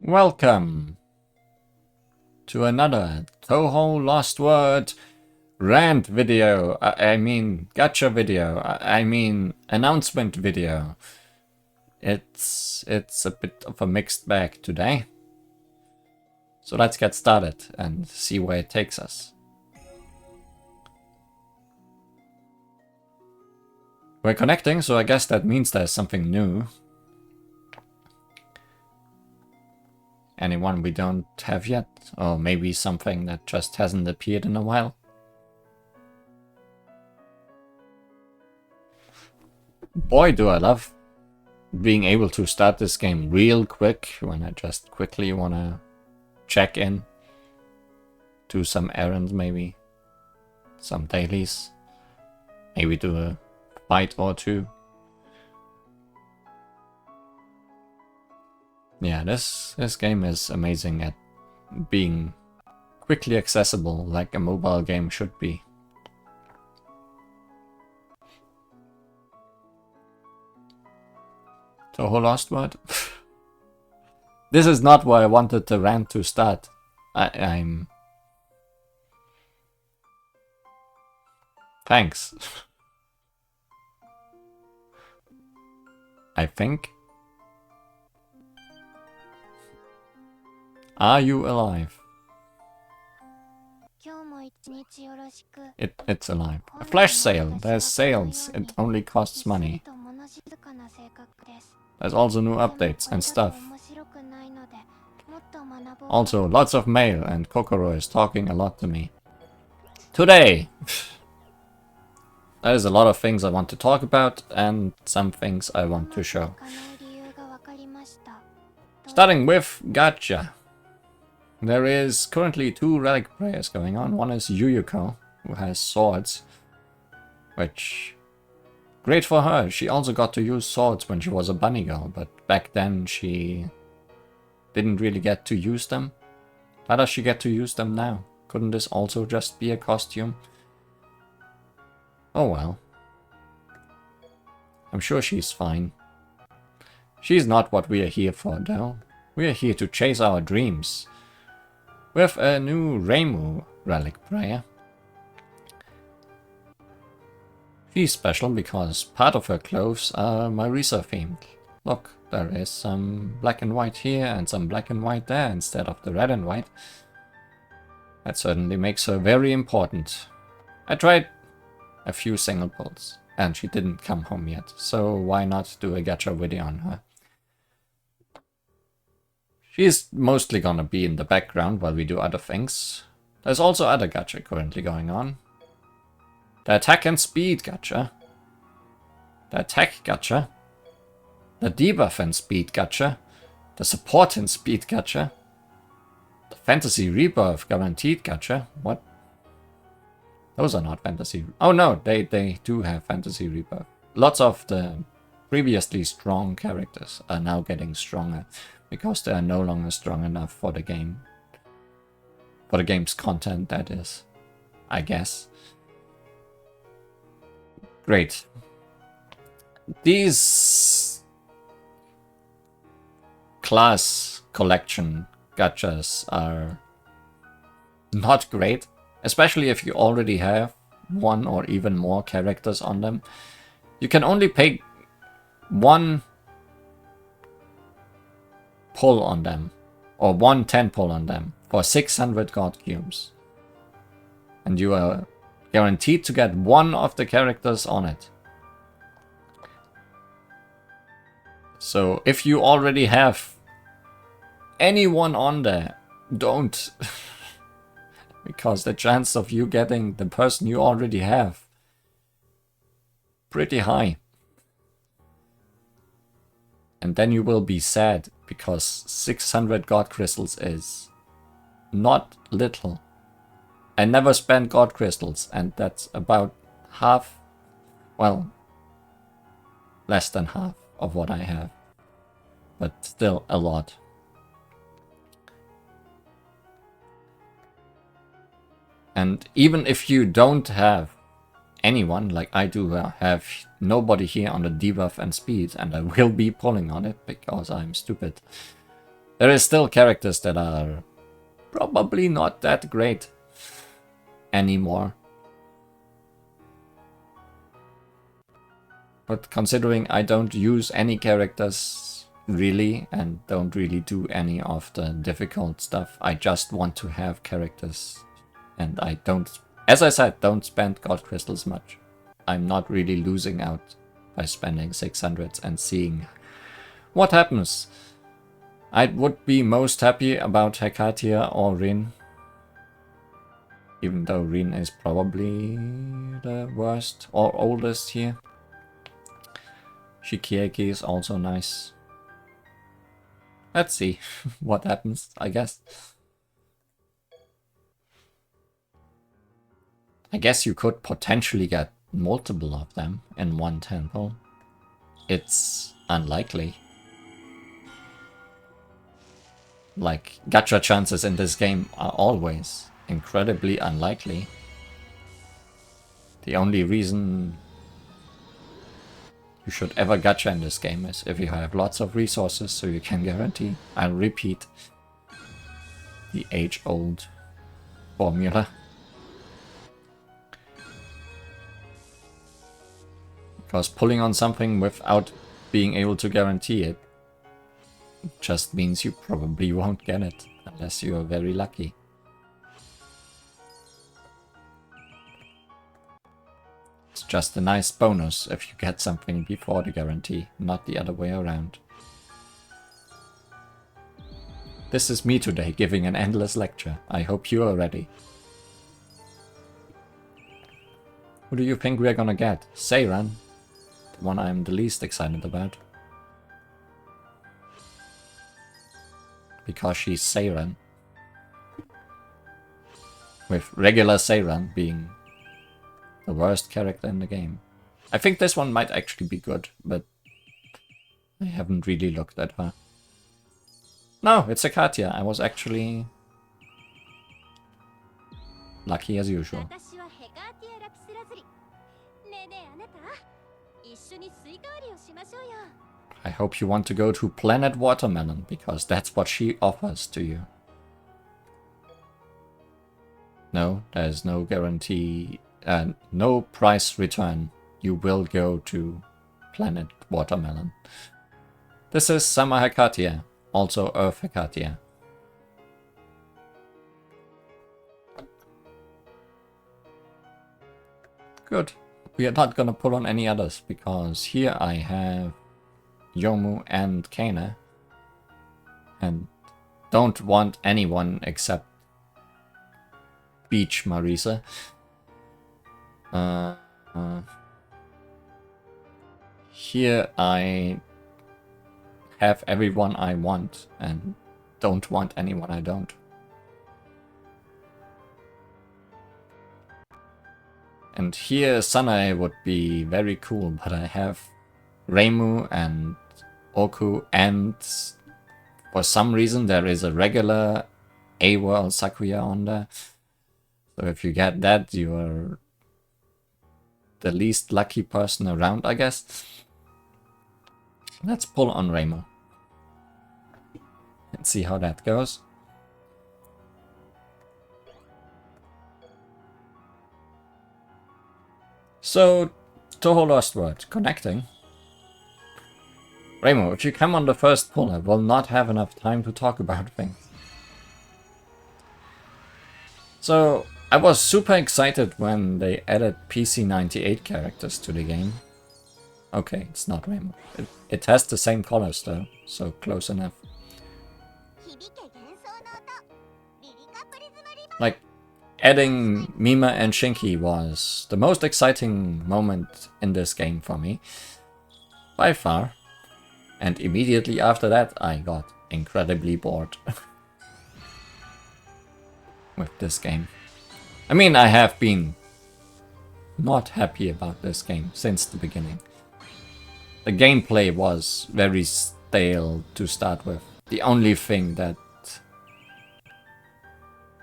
Welcome to another Touhou LostWord rant video. I mean gacha video. I mean announcement video. It's a bit of a mixed bag today. So let's get started and see where it takes us. We're connecting, so I guess that means there's something new. Anyone we don't have yet? Or maybe something that just hasn't appeared in a while? Boy, do I love being able to start this game real quick when I just quickly want to check in, do some errands maybe, some dailies, maybe do a fight or two. Yeah, this game is amazing at being quickly accessible like a mobile game should be. Touhou LostWord? This is not where I wanted the rant to start. I'm... Thanks. I think. Are you alive? It's alive. A flash sale. There's sales. It only costs money. There's also new updates and stuff. Also, lots of mail, and Kokoro is talking a lot to me. Today! There's a lot of things I want to talk about, and some things I want to show. Starting with gacha. There is currently 2 relic prayers going on. One is Yuyuko, who has swords, which... great for her. She also got to use swords when she was a bunny girl, but back then she didn't really get to use them. How does she get to use them now? Couldn't this also just be a costume? Oh well. I'm sure she's fine. She's not what we are here for, though. We are here to chase our dreams. With a new Reimu relic prayer. She's special because part of her clothes are Marisa themed. Look, there is some black and white here and some black and white there instead of the red and white. That certainly makes her very important. I tried a few single pulls and she didn't come home yet, so why not do a gacha video on her? She's mostly gonna be in the background while we do other things. There's also other gacha currently going on. The attack and speed gacha. The attack gacha. The debuff and speed gacha. The support and speed gacha. The fantasy rebirth guaranteed gacha. What? Those are not fantasy. Oh no, they do have fantasy rebirth. Lots of the previously strong characters are now getting stronger because they are no longer strong enough for the game. For the game's content, that is. I guess. Great. These class collection gachas are not great, especially if you already have 1 or even more characters on them. You can only pay 1 pull on them, or 1 10 pull on them for 600 god cubes. And you are guaranteed to get 1 of the characters on it. So if you already have anyone on there, don't. Because the chance of you getting the person you already have, pretty high. And then you will be sad, because 600 god crystals is not little. I never spent god crystals, and that's about half, well, less than half of what I have. But still a lot. And even if you don't have anyone, like I do have nobody here on the debuff and speed, and I will be pulling on it because I'm stupid. There is still characters that are probably not that great anymore. But considering I don't use any characters really and don't really do any of the difficult stuff, I just want to have characters. And I don't, as I said, don't spend gold crystals much. I'm not really losing out by spending 600 and seeing what happens. I would be most happy about Hekatia or Rin. Even though Rin is probably the worst or oldest here. Shikieki is also nice. Let's see what happens, I guess. I guess you could potentially get multiple of them in one temple. It's unlikely. Like, gacha chances in this game are always incredibly unlikely. The only reason you should ever gacha in this game is if you have lots of resources, so you can guarantee, I'll repeat, the age-old formula. Because pulling on something without being able to guarantee it just means you probably won't get it, unless you're very lucky. It's just a nice bonus if you get something before the guarantee, not the other way around. This is me today giving an endless lecture. I hope you are ready. Who do you think we're gonna get? Seiran, the one I'm the least excited about. Because she's Seiran. With regular Seiran being the worst character in the game. I think this one might actually be good, but I haven't really looked at her. No, it's Hekatia. I was actually lucky as usual. I hope you want to go to Planet Watermelon, because that's what she offers to you. No, there's no guarantee, no price return. You will go to Planet Watermelon. This is Summer Hekatia, also Earth Hekatia. Good. We are not gonna pull on any others, because here I have Yomu and Kana, and don't want anyone except Beach Marisa. Here I have everyone I want and don't want anyone I don't. And here Sanae would be very cool, but I have Reimu and Oku, and for some reason there is a regular A-World Sakuya on there. So if you get that, you are the least lucky person around, I guess. Let's pull on Reimu. Let's see how that goes. So, Touhou LostWord, connecting. Reimu, if you come on the first pull, I will not have enough time to talk about things. So, I was super excited when they added PC98 characters to the game. Okay, it's not Reimu. It has the same colors though, so close enough. Like, adding Mima and Shinki was the most exciting moment in this game for me, by far. And immediately after that, I got incredibly bored with this game. I mean, I have been not happy about this game since the beginning. The gameplay was very stale to start with. The only thing that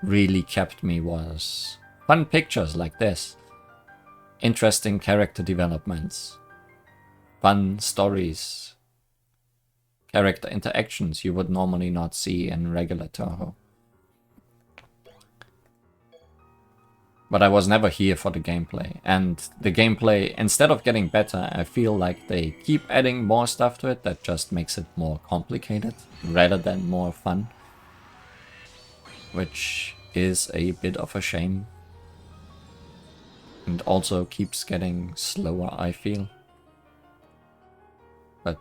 really kept me was fun pictures like this, interesting character developments, fun stories, character interactions you would normally not see in regular Touhou. But I was never here for the gameplay, and the gameplay, instead of getting better, I feel like they keep adding more stuff to it that just makes it more complicated, rather than more fun. Which is a bit of a shame. And also keeps getting slower, I feel. But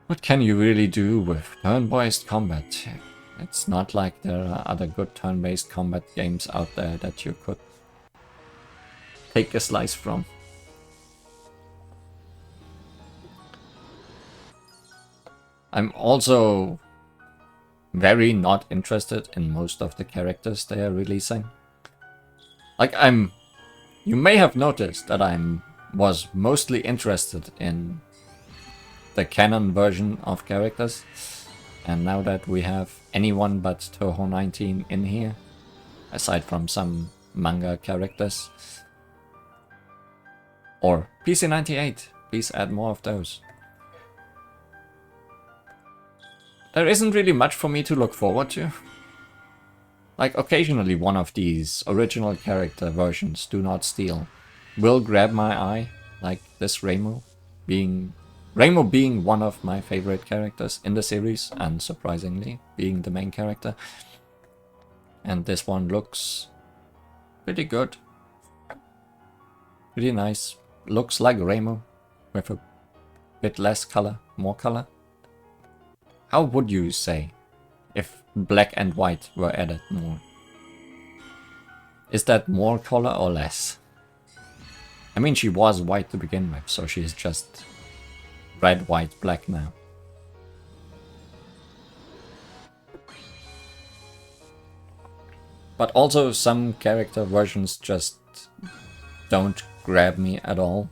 what can you really do with turn-based combat? It's not like there are other good turn-based combat games out there that you could take a slice from. I'm also very not interested in most of the characters they are releasing. Like, you may have noticed that was mostly interested in the canon version of characters. And now that we have anyone but Touhou 19 in here, aside from some manga characters, or PC 98, please add more of those. There isn't really much for me to look forward to. Like, occasionally one of these original character versions, Do Not Steal, will grab my eye, like this Reimu being one of my favorite characters in the series, and surprisingly, being the main character. And this one looks pretty good. Pretty nice. Looks like Reimu, with a bit less color, more color. How would you say if black and white were added more? Is that more color or less? I mean, she was white to begin with, so she's just red, white, black now. But also some character versions just don't grab me at all.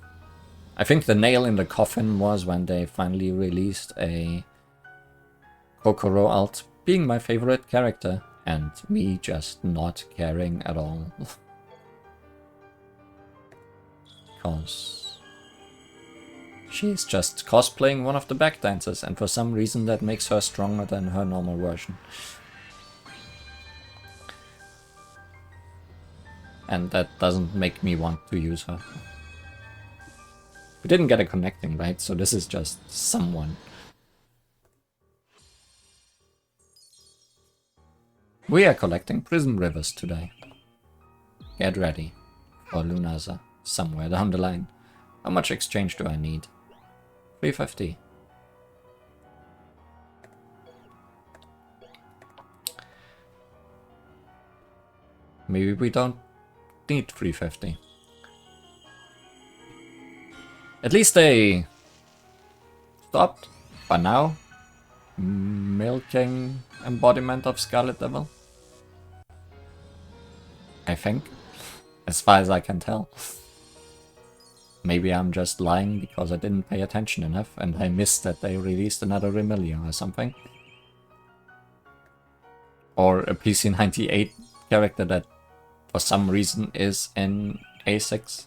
I think the nail in the coffin was when they finally released a Kokoro alt being my favorite character, and me just not caring at all. Because she's just cosplaying one of the backdancers, and for some reason that makes her stronger than her normal version. And that doesn't make me want to use her. We didn't get a connecting, right? So this is just someone. We are collecting Prism Rivers today. Get ready for Lunaza somewhere down the line. How much exchange do I need? 350. Maybe we don't need 350. At least they stopped, by now, milking embodiment of Scarlet Devil. I think, as far as I can tell. Maybe I'm just lying because I didn't pay attention enough and I missed that they released another Remilio or something. Or a PC 98 character that for some reason is in A6.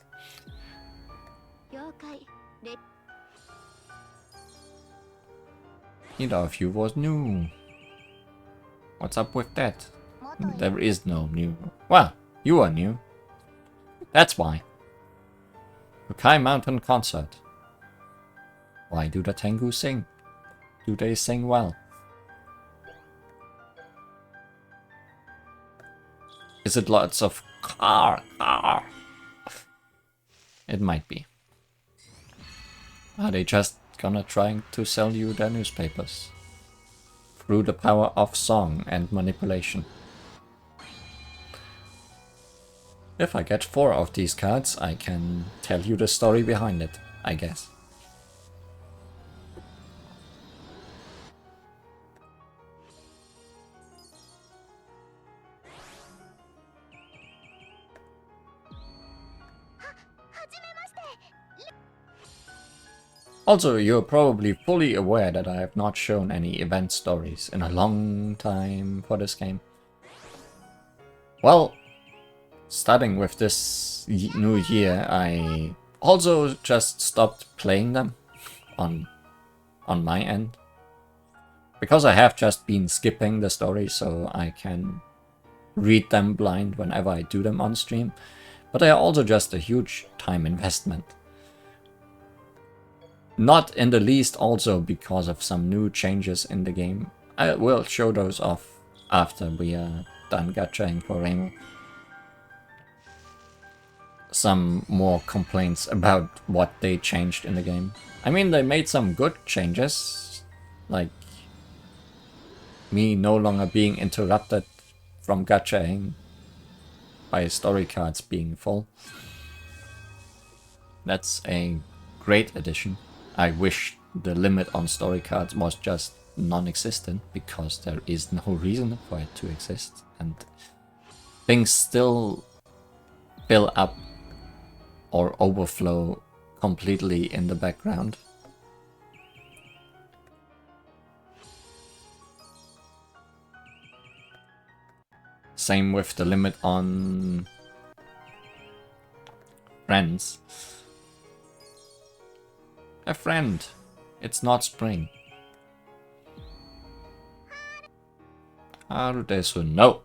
Neither of you was new. What's up with that? There is no new. Well, you are new. That's why. Hukai Mountain Concert. Why do the Tengu sing? Do they sing well? Is it lots of car? It might be. Are they just gonna try to sell you their newspapers? Through the power of song and manipulation. If I get 4 of these cards, I can tell you the story behind it, I guess. Also, you're probably fully aware that I have not shown any event stories in a long time for this game. Well, starting with this new year, I also just stopped playing them. on my end. Because I have just been skipping the story, so I can read them blind whenever I do them on stream. But they are also just a huge time investment. Not in the least also because of some new changes in the game. I will show those off after we are done gachaing for Rainbow. Some more complaints about what they changed in the game. I mean, they made some good changes, like me no longer being interrupted from gachaing by story cards being full. That's a great addition. I wish the limit on story cards was just non-existent, because there is no reason for it to exist, and things still fill up or overflow completely in the background. Same with the limit on friends. A friend. It's not spring. Harudesu, no.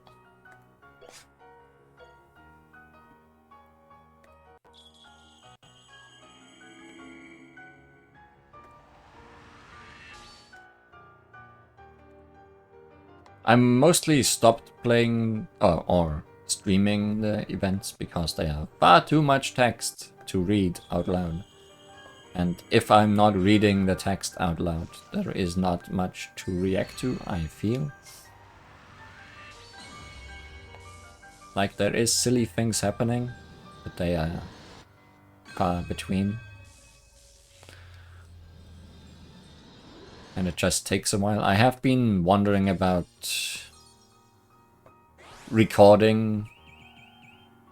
I'm mostly stopped playing or streaming the events because they have far too much text to read out loud. And if I'm not reading the text out loud, there is not much to react to, I feel. Like, there is silly things happening, but they are far between. And it just takes a while. I have been wondering about recording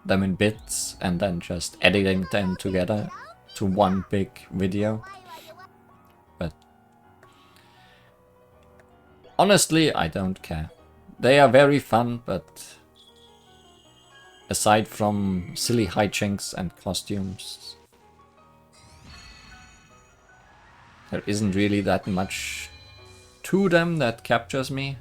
them in bits and then just editing them together to one big video. But honestly, I don't care. They are very fun, but aside from silly hijinks and costumes, there isn't really that much to them that captures me.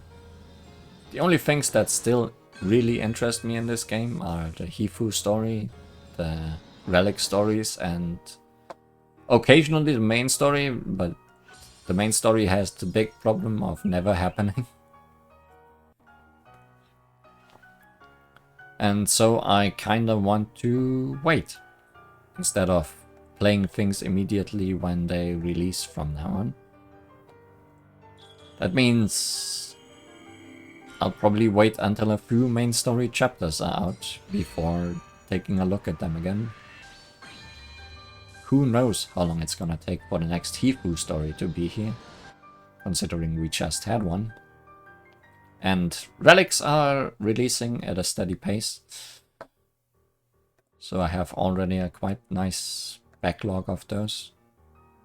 The only things that still really interest me in this game are the Hifu story, the relic stories, and occasionally the main story, but the main story has the big problem of never happening. And so I kinda want to wait, instead of playing things immediately when they release from now on. That means I'll probably wait until a few main story chapters are out before taking a look at them again. Who knows how long it's gonna take for the next Hifu story to be here, considering we just had one. And relics are releasing at a steady pace, so I have already a quite nice backlog of those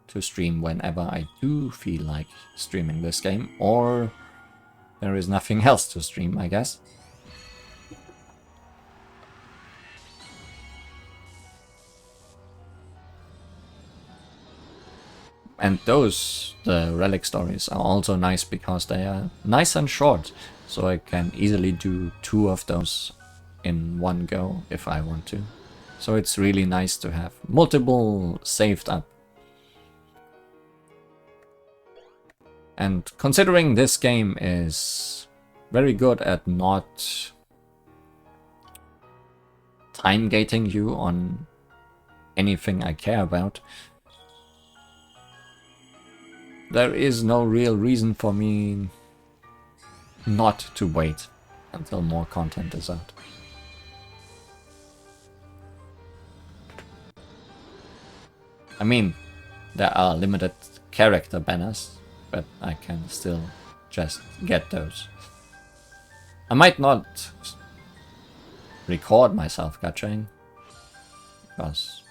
to stream whenever I do feel like streaming this game, or there is nothing else to stream, I guess. And those, the relic stories, are also nice because they are nice and short, so I can easily do 2 of those in one go if I want to. So it's really nice to have multiple saved up. And considering this game is very good at not time gating you on anything I care about, there is no real reason for me not to wait until more content is out. I mean, there are limited character banners, but I can still just get those. I might not record myself gachaing, because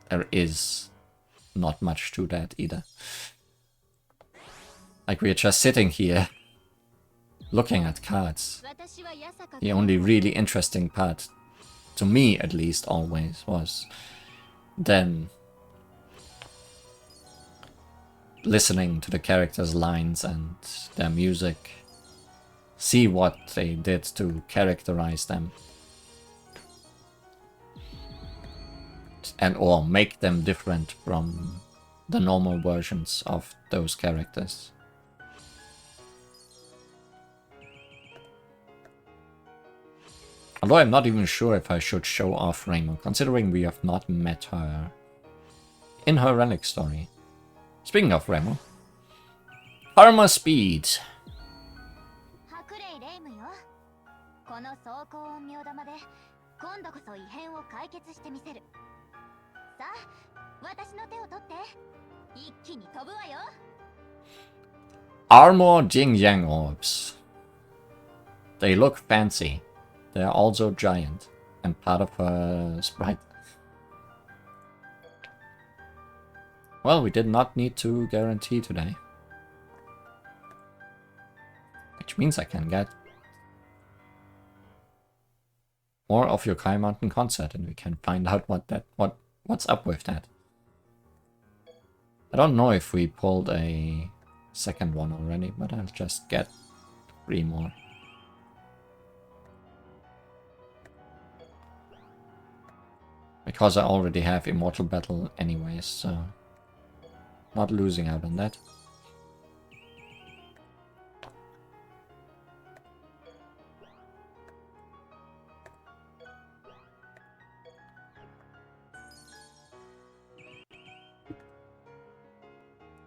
there is not much to that either. Like, we're just sitting here looking at cards. The only really interesting part, to me at least always, was then listening to the characters' lines and their music. See what they did to characterize them. And or make them different from the normal versions of those characters. Although I'm not even sure if I should show off Rainbow, considering we have not met her in her relic story. Speaking of Rainbow, armor speed. Armor Jing Yang orbs. They look fancy. They are also giant and part of her sprite. Well, we did not need to guarantee today. Which means I can get more of your Kai Mountain concert and we can find out what's up with that. I don't know if we pulled a second one already, but I'll just get 3 more. Because I already have Immortal Battle anyways, so not losing out on that.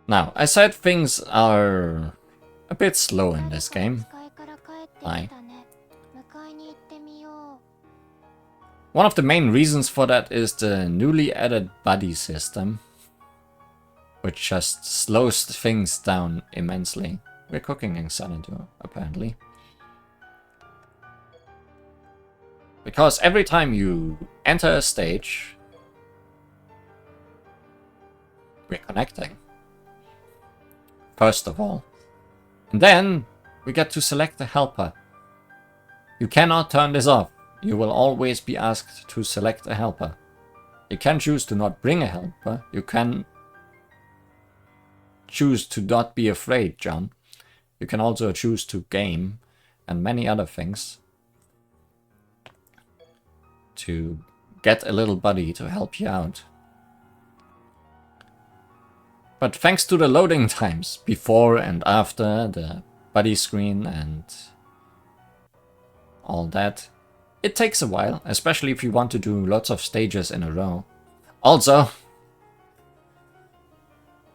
Now, I said things are a bit slow in this game. Why? One of the main reasons for that is the newly added buddy system, which just slows things down immensely. We're cooking in Xanadu, apparently. Because every time you enter a stage, we're connecting. First of all. And then we get to select a helper. You cannot turn this off. You will always be asked to select a helper. You can choose to not bring a helper. You can choose to not be afraid, John. You can also choose to game and many other things to get a little buddy to help you out. But thanks to the loading times before and after the buddy screen and all that, it takes a while, especially if you want to do lots of stages in a row. Also,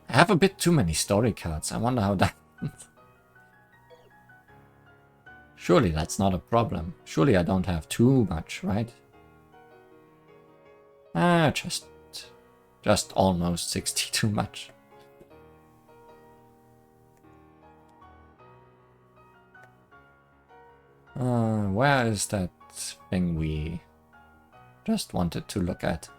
I have a bit too many story cards. I wonder how that... Surely that's not a problem. Surely I don't have too much, right? Just almost 60 too much. Where is that thing we just wanted to look at?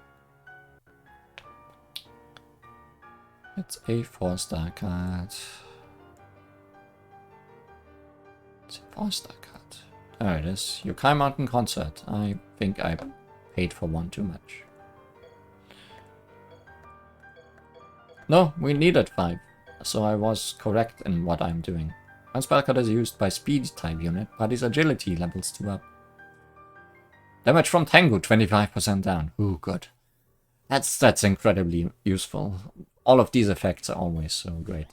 It's a 4-star card. It's a 4-star card. There it is. Yokai Mountain Concert. I think I paid for one too much. No, we needed 5. So I was correct in what I'm doing. One spell card is used by speed type unit, but his agility levels 2 up. Damage from Tengu 25% down. Ooh, good. That's incredibly useful. All of these effects are always so great.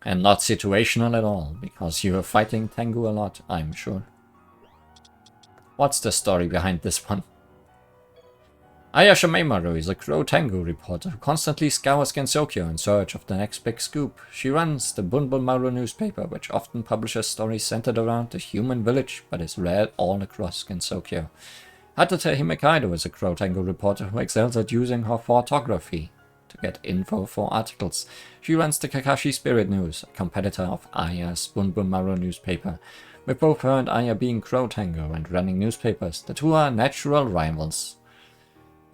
And not situational at all, because you are fighting Tengu a lot, I'm sure. What's the story behind this one? Aya Shamemaru is a Crow Tengu reporter who constantly scours Gensokyo in search of the next big scoop. She runs the Bunbun Maru newspaper, which often publishes stories centered around the human village, but is read all across Gensokyo. Hatate Himekaido is a Crow Tengu reporter who excels at using her photography to get info for articles. She runs the Kakashi Spirit News, a competitor of Aya's Bunbun Maru newspaper. With both her and Aya being Crow Tengu and running newspapers, the two are natural rivals.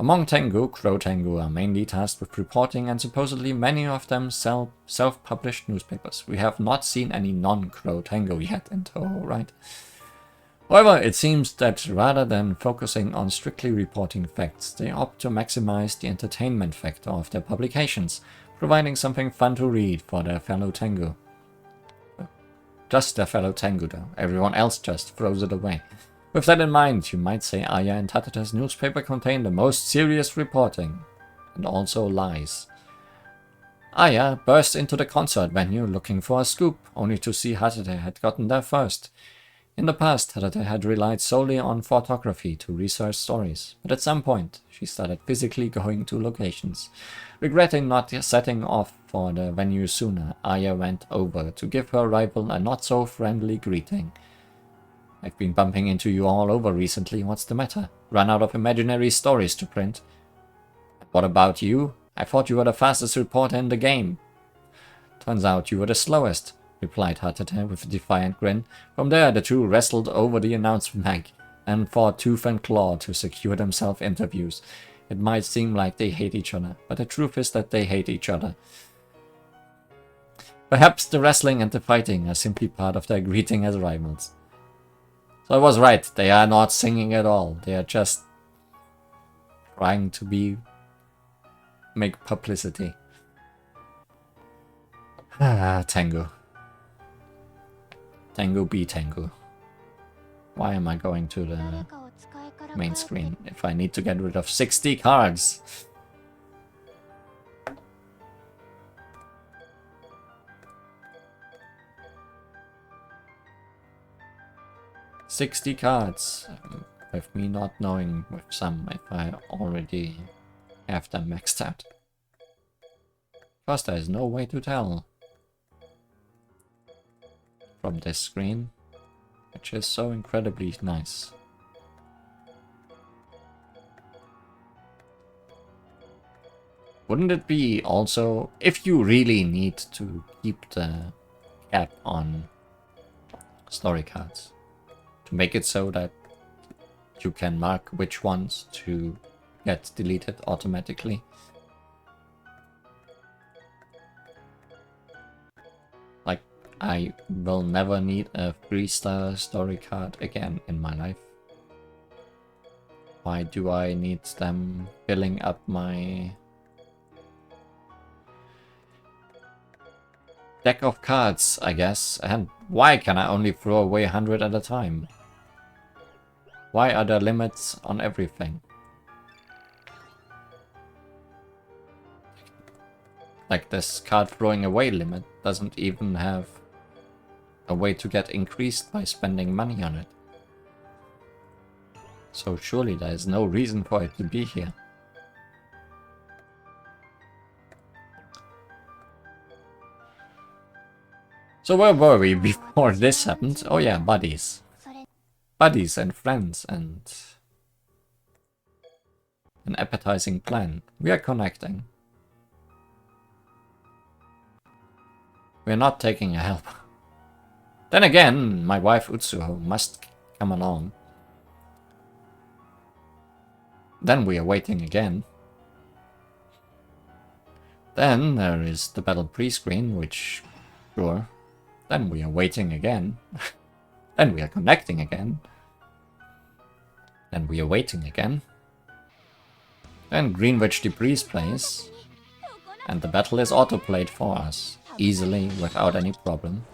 Among Tengu, Crow Tengu are mainly tasked with reporting, and supposedly many of them sell self-published newspapers. We have not seen any non-Crow Tengu yet in Touhou, right? However, it seems that rather than focusing on strictly reporting facts, they opt to maximize the entertainment factor of their publications, providing something fun to read for their fellow Tengu. Just their fellow Tengu though, everyone else just throws it away. With that in mind, you might say Aya and Tatete's newspaper contain the most serious reporting, and also lies. Aya burst into the concert venue looking for a scoop, only to see Hatate had gotten there first. In the past, Hatate had relied solely on photography to research stories, but at some point, she started physically going to locations. Regretting not setting off for the venue sooner, Aya went over to give her rival a not-so-friendly greeting. I've been bumping into you all over recently, what's the matter? Run out of imaginary stories to print? What about you? I thought you were the fastest reporter in the game. Turns out you were the slowest, replied Hatate with a defiant grin. From there, the two wrestled over the announcement mag and fought tooth and claw to secure themselves interviews. It might seem like they hate each other, but the truth is that they hate each other. Perhaps the wrestling and the fighting are simply part of their greeting as rivals. So I was right, they are not singing at all. They are just trying to make publicity. Tengu. Tengu be Tengu. Why am I going to the main screen if I need to get rid of 60 cards? $60 cards, with me not knowing with some if I already have them maxed out. Because there is no way to tell from this screen, which is so incredibly nice. Wouldn't it be also, if you really need to keep the cap on story cards, to make it so that you can mark which ones to get deleted automatically? Like, I will never need a 3-star story card again in my life. Why do I need them filling up my deck of cards, I guess? And why can I only throw away 100 at a time? Why are there limits on everything? Like, this card throwing away limit doesn't even have a way to get increased by spending money on it. So surely there is no reason for it to be here. So where were we before this happened? Oh yeah, buddies. Buddies and friends and an appetizing plan. We are connecting. We are not taking a help. Then again, my wife Utsuho must come along. Then we are waiting again. Then there is the battle pre-screen, which, sure. Then we are waiting again. Then we are connecting again. Then we are waiting again. Then Greenwich Debris plays. And the battle is auto-played for us, easily, without any problem.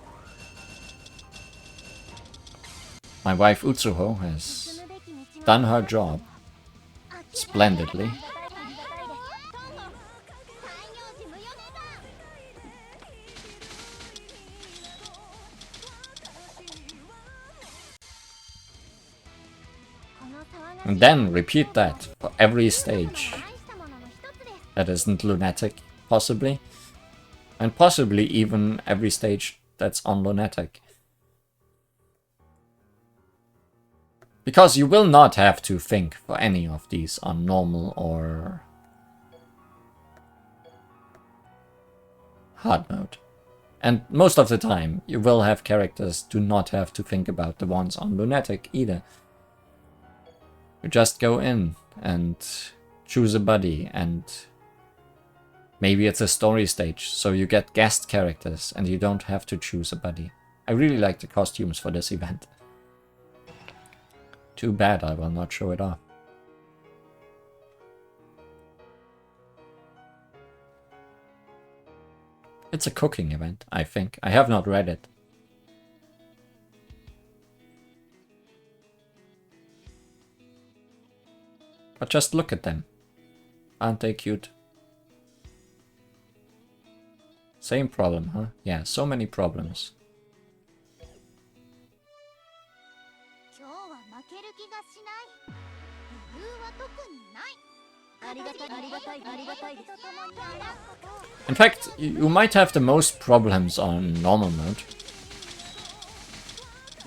My wife Utsuho has done her job splendidly. And then repeat that for every stage that isn't lunatic, possibly. And possibly even every stage that's on lunatic. Because you will not have to think for any of these on normal or hard mode. And most of the time you will have characters do not have to think about the ones on lunatic either. You just go in and choose a buddy, and maybe it's a story stage, so you get guest characters and you don't have to choose a buddy. I really like the costumes for this event. Too bad I will not show it off. It's a cooking event, I think. I have not read it. But just look at them. Aren't they cute? Same problem, huh? Yeah, so many problems. In fact, you might have the most problems on normal mode.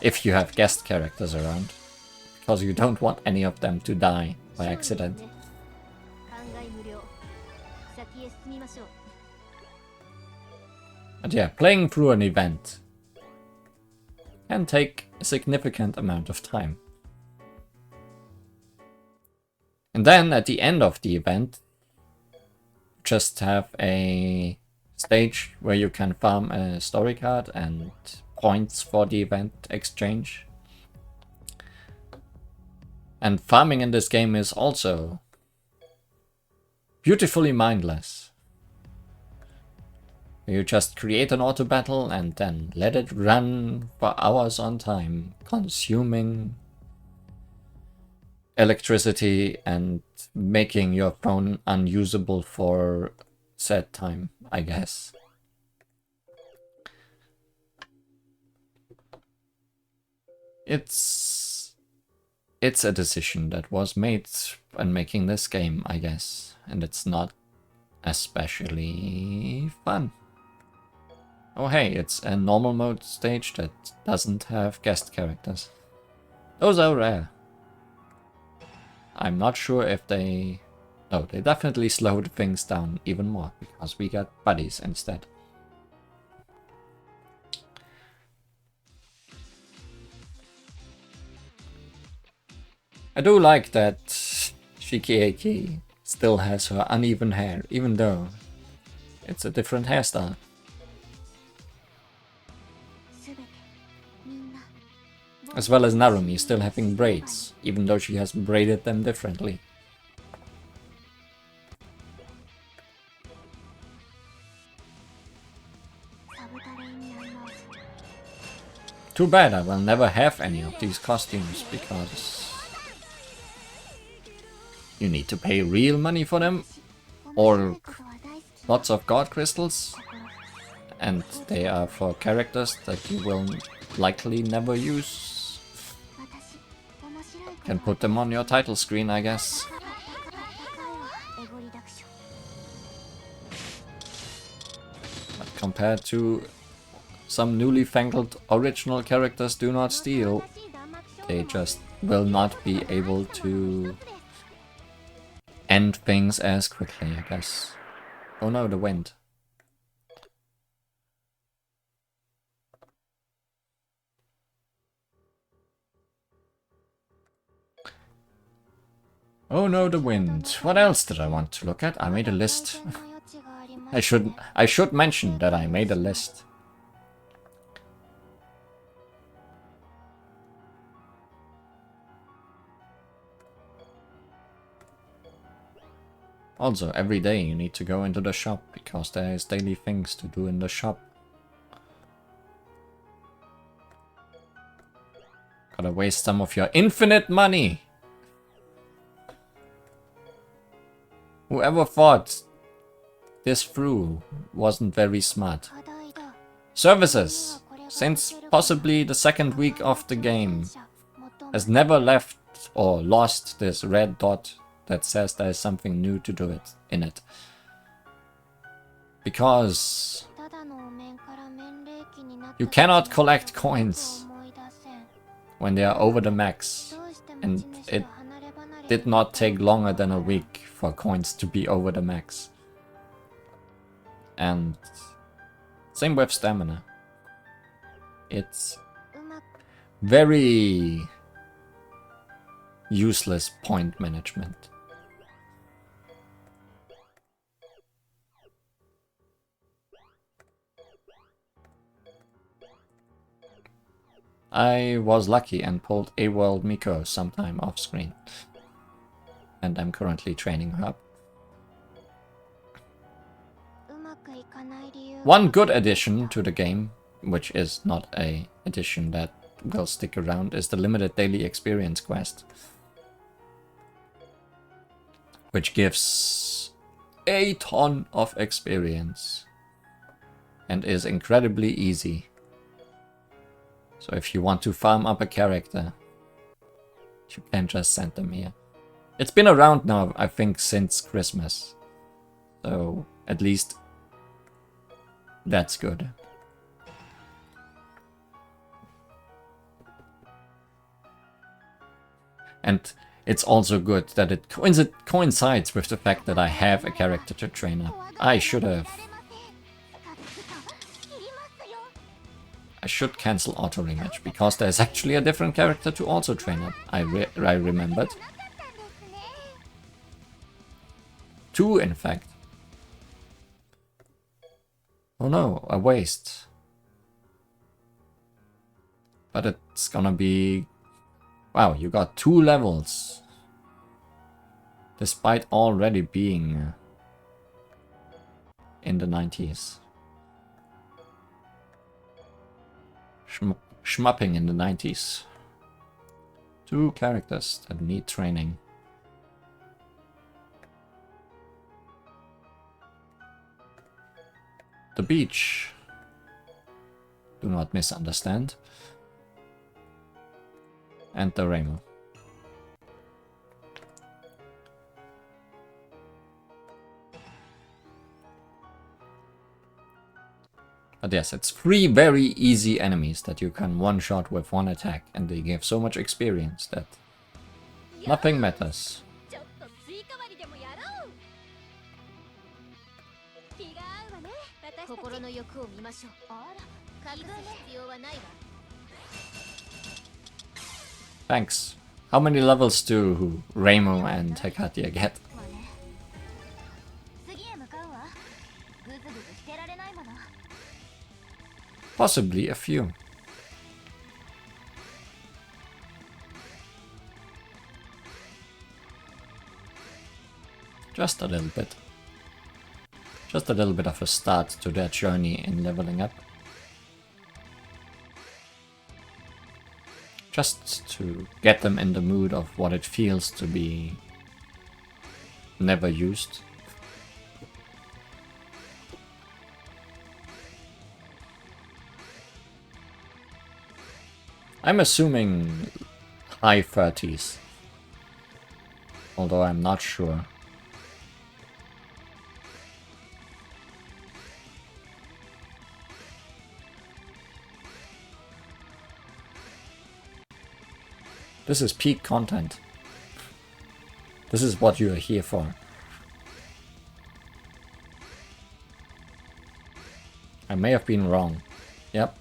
If you have guest characters around. Because you don't want any of them to die by accident. But yeah, playing through an event can take a significant amount of time. And then at the end of the event, just have a stage where you can farm a story card and points for the event exchange. And farming in this game is also beautifully mindless. You just create an auto battle and then let it run for hours on time, consuming electricity and making your phone unusable for said time, I guess. It's a decision that was made when making this game, I guess, and it's not especially fun. Oh hey, it's a normal mode stage that doesn't have guest characters. Those are rare. I'm not sure if they... No, they definitely slowed things down even more, because we got buddies instead. I do like that Shikieki still has her uneven hair, even though it's a different hairstyle. As well as Narumi still having braids, even though she has braided them differently. Too bad I will never have any of these costumes, because you need to pay real money for them, or lots of god crystals, and they are for characters that you will likely never use. Can put them on your title screen, I guess. But compared to some newly fangled original characters do not steal, they just will not be able to end things as quickly, I guess. Oh no, the wind. Oh no, the wind. What else did I want to look at? I made a list. I should mention that I made a list. Also, every day you need to go into the shop, because there is daily things to do in the shop. Gotta waste some of your infinite money! Whoever thought this through wasn't very smart. Services! Since possibly the second week of the game, has never left or lost this red dot that says there is something new to do it in it. Because you cannot collect coins when they are over the max, and it did not take longer than a week for coins to be over the max. And same with stamina. It's very useless point management. I was lucky and pulled a World Miko sometime off screen. And I'm currently training her up. One good addition to the game, which is not a addition that will stick around, is the limited daily experience quest. Which gives a ton of experience. And is incredibly easy. So if you want to farm up a character, you can just send them here. It's been around now, I think, since Christmas. So at least that's good. And it's also good that it coincides with the fact that I have a character to train up. I should cancel auto rematch because there's actually a different character to also train up. I remembered. 2 in fact. Oh no, a waste. But it's gonna be... Wow, you got 2 levels. Despite already being in the 90s. Schmupping in the 90s. 2 characters that need training. The beach. Do not misunderstand. And the Rainbow. But yes, it's 3 very easy enemies that you can one-shot with 1 attack, and they give so much experience that nothing matters. Thanks. How many levels do Raimo and Hekatia get? Possibly a few. Just a little bit. Just a little bit of a start to their journey in leveling up. Just to get them in the mood of what it feels to be never used. I'm assuming high 30s, although I'm not sure. This is peak content. This is what you are here for. I may have been wrong. Yep.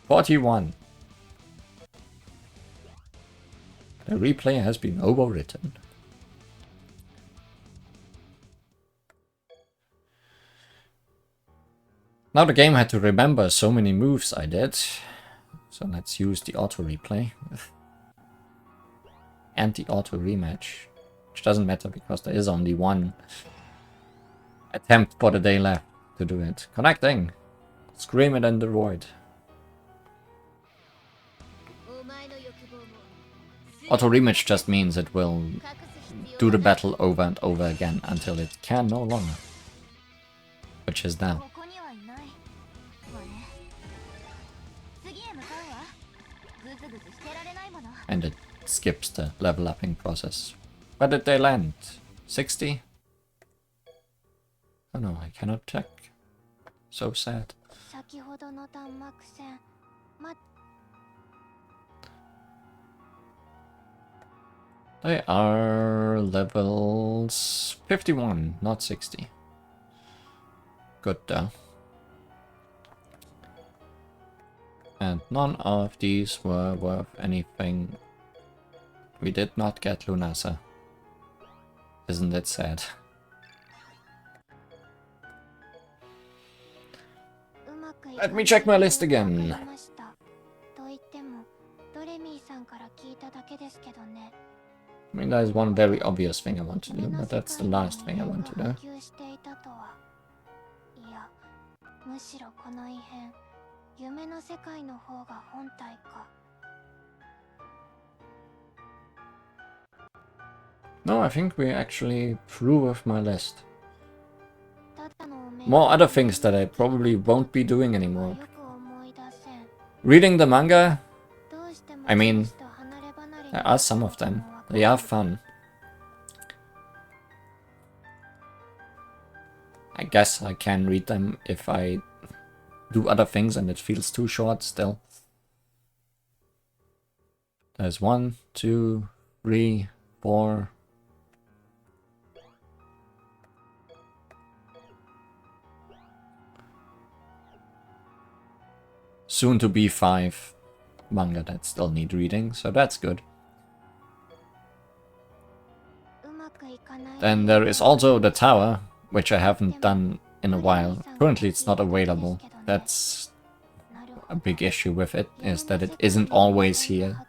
41. The replay has been overwritten. Now the game had to remember so many moves I did. So let's use the auto replay. And the auto rematch. Which doesn't matter because there is only 1 attempt for the day left to do it. Connecting. Scream it in the void. Auto rematch just means it will do the battle over and over again until it can no longer. Which is now. And it skips the level upping process. Where did they land? 60? Oh no, I cannot check. So sad. They are levels 51, not 60. Good though. And none of these were worth anything. We did not get Lunasa. Isn't it sad? Let me check my list again. I mean, there's one very obvious thing I want to do, but that's the last thing I want to do. No, I think we're actually through with my list. More other things that I probably won't be doing anymore. Reading the manga, I mean, there are some of them. They are fun. I guess I can read them if I do other things and it feels too short still. There's 1, 2, 3, 4. Soon to be 5 manga that still need reading, so that's good. Then there is also the tower, which I haven't done in a while. Currently it's not available. That's a big issue with it, is that it isn't always here.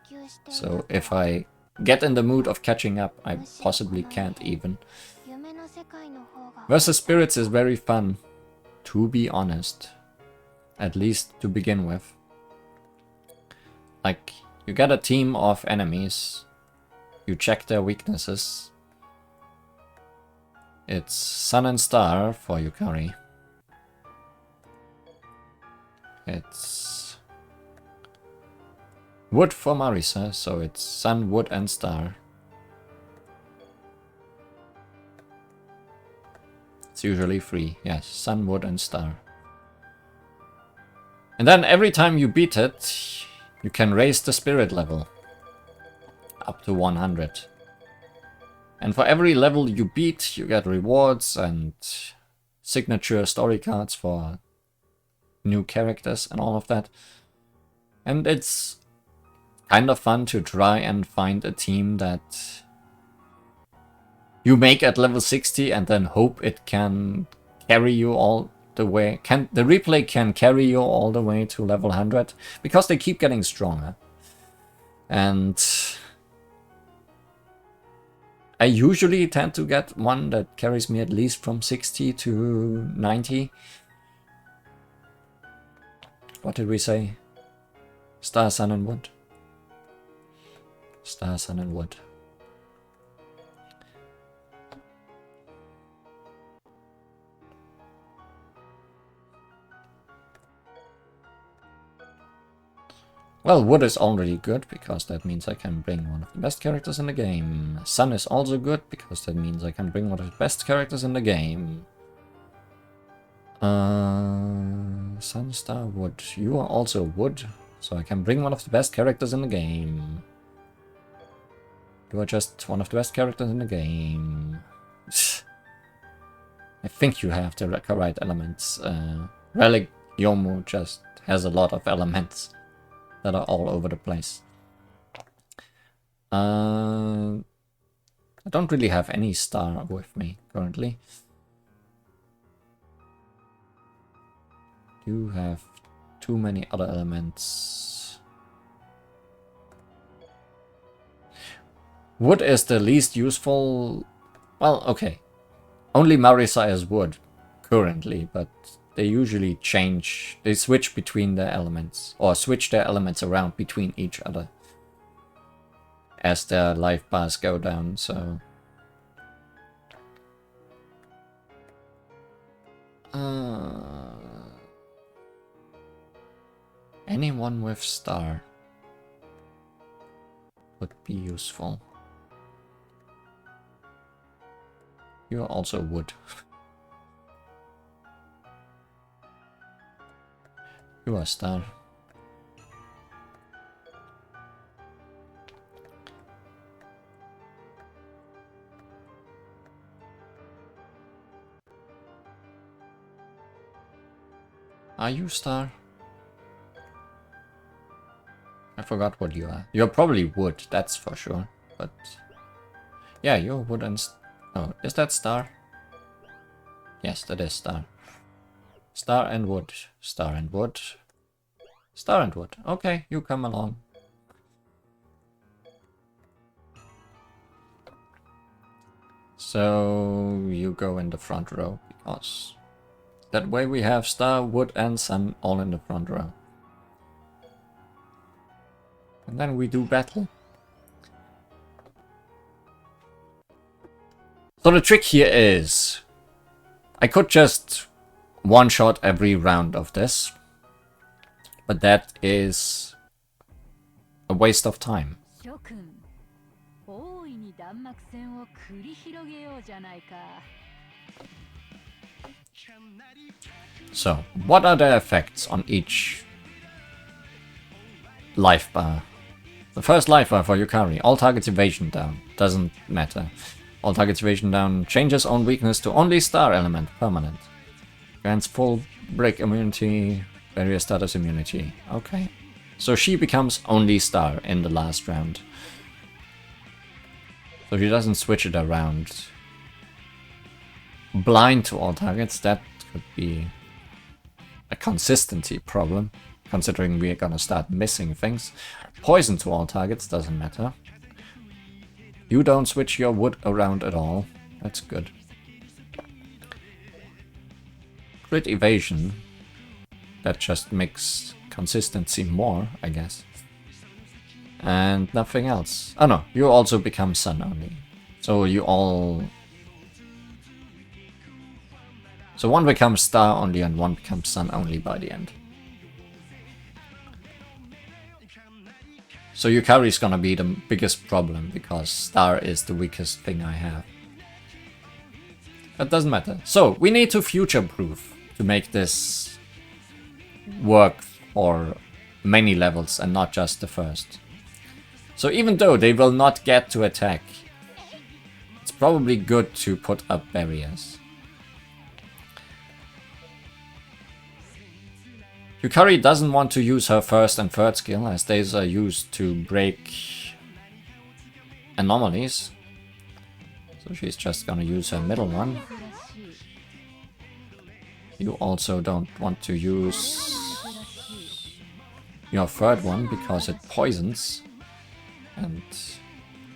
So if I get in the mood of catching up, I possibly can't even. Versus Spirits is very fun, to be honest. At least to begin with. Like, you get a team of enemies, you check their weaknesses. It's Sun and Star for Yukari. It's Wood for Marisa, so it's Sun, Wood and Star. It's usually 3, yes, Sun, Wood and Star. And then every time you beat it, you can raise the spirit level up to 100. And for every level you beat, you get rewards and signature story cards for new characters and all of that. And it's kind of fun to try and find a team that you make at level 60 and then hope it can carry you all the way. The replay can carry you all the way to level 100 because they keep getting stronger. And I usually tend to get one that carries me at least from 60 to 90. What did we say? Star, Sun and Wood. Star, Sun and Wood. Well, Wood is already good, because that means I can bring one of the best characters in the game. Sun is also good, because that means I can bring one of the best characters in the game. Sun, Star, Wood. You are also Wood, so I can bring one of the best characters in the game. You are just one of the best characters in the game. I think you have the right elements. Relic Yomu just has a lot of elements that are all over the place. I don't really have any Star with me currently. You have too many other elements. Wood is the least useful. Well, okay. Only Marisa is Wood currently, but they usually change, they switch between their elements, or switch their elements around between each other as their life bars go down, so... anyone with Star would be useful. You are also Wood. You are Star. Are you Star? I forgot what you are. You're probably Wood, that's for sure. But yeah, you're Wood and... oh, is that Star? Yes, that is Star. Star and wood. Star and wood. Star and wood. Okay, you come along. So you go in the front row, because that way we have star, wood and sun all in the front row. And then we do battle. So the trick here is, I could just one-shot every round of this, but that is a waste of time. So, what are the effects on each life bar? The first life bar for Yukari, all targets evasion down, doesn't matter. All targets evasion down, changes own weakness to only star element, permanent. Grants full break immunity, barrier status immunity. Okay. So she becomes only star in the last round. So she doesn't switch it around. Blind to all targets, that could be a consistency problem, considering we're gonna start missing things. Poison to all targets, doesn't matter. You don't switch your wood around at all. That's good. Crit evasion. That just makes consistency more, I guess. And nothing else. Oh no, you also become sun only. So you all... So one becomes star only and one becomes sun only by the end. So Yukari is gonna be the biggest problem, because star is the weakest thing I have. That doesn't matter. So we need to future-proof to make this work for many levels and not just the first. So even though they will not get to attack, it's probably good to put up barriers. Yukari doesn't want to use her first and third skill, as these are used to break anomalies. So she's just gonna use her middle one. You also don't want to use your third one, because it poisons. And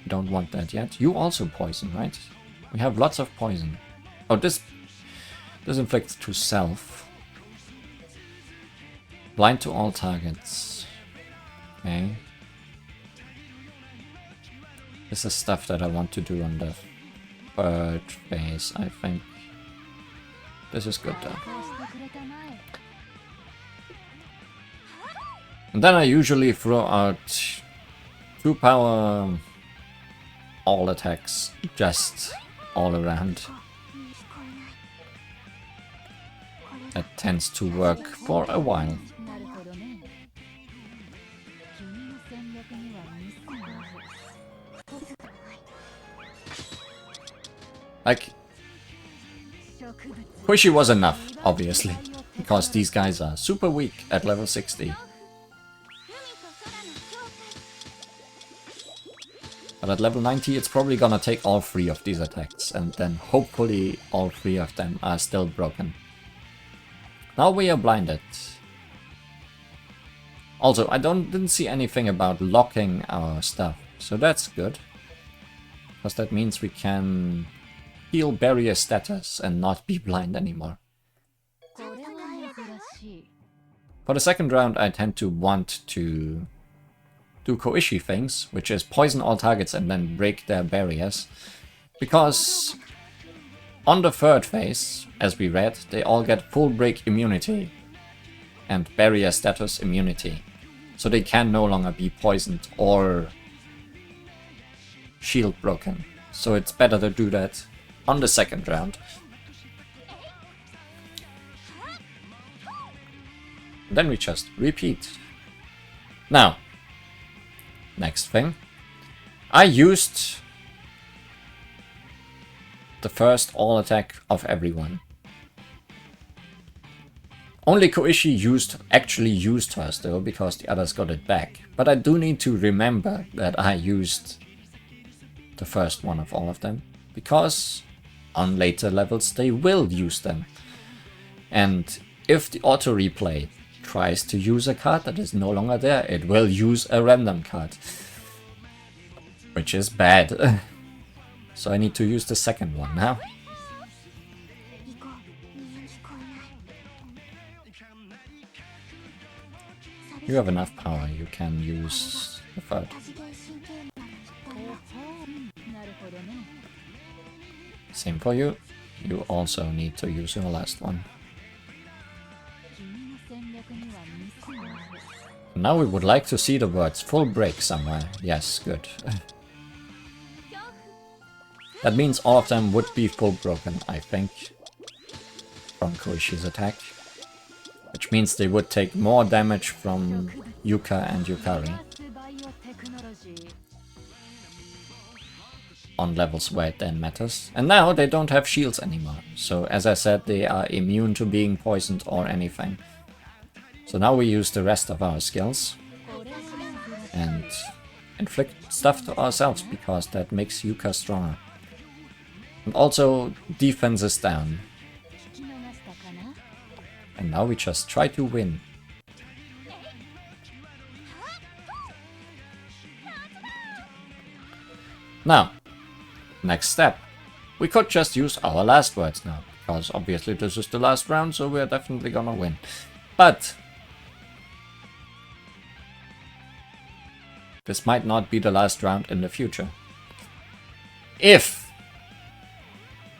you don't want that yet. You also poison, right? We have lots of poison. Oh, this inflicts to self. Blind to all targets. Okay. This is stuff that I want to do on the third phase, I think. This is good though. And then I usually throw out 2 power all attacks just all around. That tends to work for a while. Like, Pushy was enough, obviously, because these guys are super weak at level 60. But at level 90 it's probably gonna take all 3 of these attacks, and then hopefully all 3 of them are still broken. Now we are blinded. Also, I didn't see anything about locking our stuff, so that's good. Because that means we can heal barrier status and not be blind anymore. For the second round I tend to want to do Koishi things, which is poison all targets and then break their barriers. Because on the third phase, as we read, they all get full break immunity and barrier status immunity. So they can no longer be poisoned or shield broken. So it's better to do that on the second round. Then we just repeat. Now, next thing. I used the first all attack of everyone. Only Koishi actually used hers though, because the others got it back. But I do need to remember that I used the first one of all of them, because on later levels they will use them. And if the auto replay tries to use a card that is no longer there, it will use a random card, which is bad. So I need to use the second one now. You have enough power, you can use the third. Same for you. You also need to use your last one. Now we would like to see the words full break somewhere. Yes, good. That means all of them would be full broken, I think, from Koishi's attack. Which means they would take more damage from Yuka and Yukari on levels where it then matters. And now they don't have shields anymore. So as I said, they are immune to being poisoned or anything. So now we use the rest of our skills and inflict stuff to ourselves, because that makes Yuka stronger. And also defense is down. And now we just try to win. Now, next step. We could just use our last words now, because obviously this is the last round, so we're definitely gonna win. But this might not be the last round in the future. If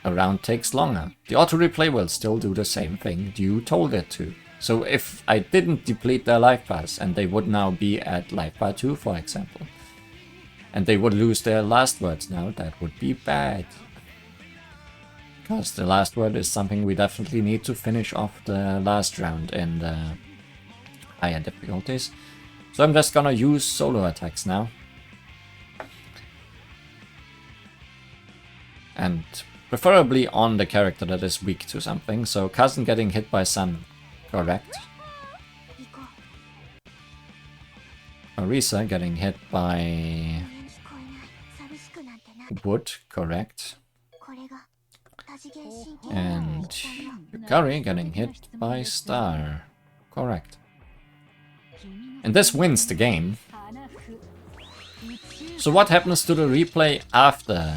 a round takes longer, the auto replay will still do the same thing you told it to. So if I didn't deplete their life bars and they would now be at life bar 2, for example, and they would lose their last words now, that would be bad. Because the last word is something we definitely need to finish off the last round in the higher difficulties. So I'm just gonna use solo attacks now. And preferably on the character that is weak to something. So cousin getting hit by sun, correct. Marisa getting hit by wood, correct. And Yukari getting hit by star, correct. And this wins the game. So what happens to the replay after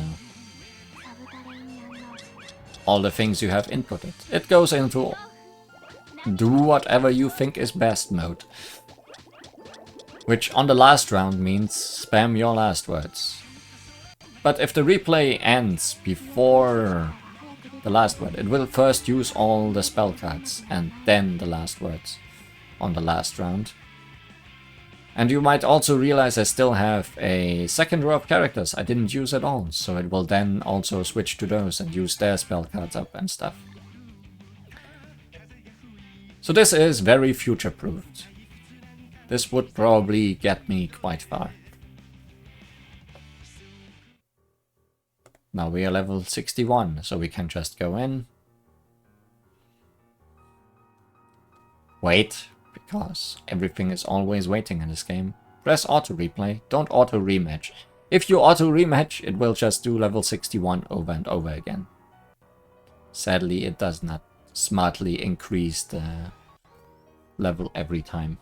all the things you have inputted? It goes into do whatever you think is best mode. Which on the last round means spam your last words. But if the replay ends before the last word, it will first use all the spell cards and then the last words on the last round. And you might also realize I still have a second row of characters I didn't use at all, so it will then also switch to those and use their spell cards up and stuff. So this is very future-proofed. This would probably get me quite far. Now we are level 61, so we can just go in. Wait, because everything is always waiting in this game. Press auto replay, don't auto rematch. If you auto rematch, it will just do level 61 over and over again. Sadly, it does not smartly increase the level every time.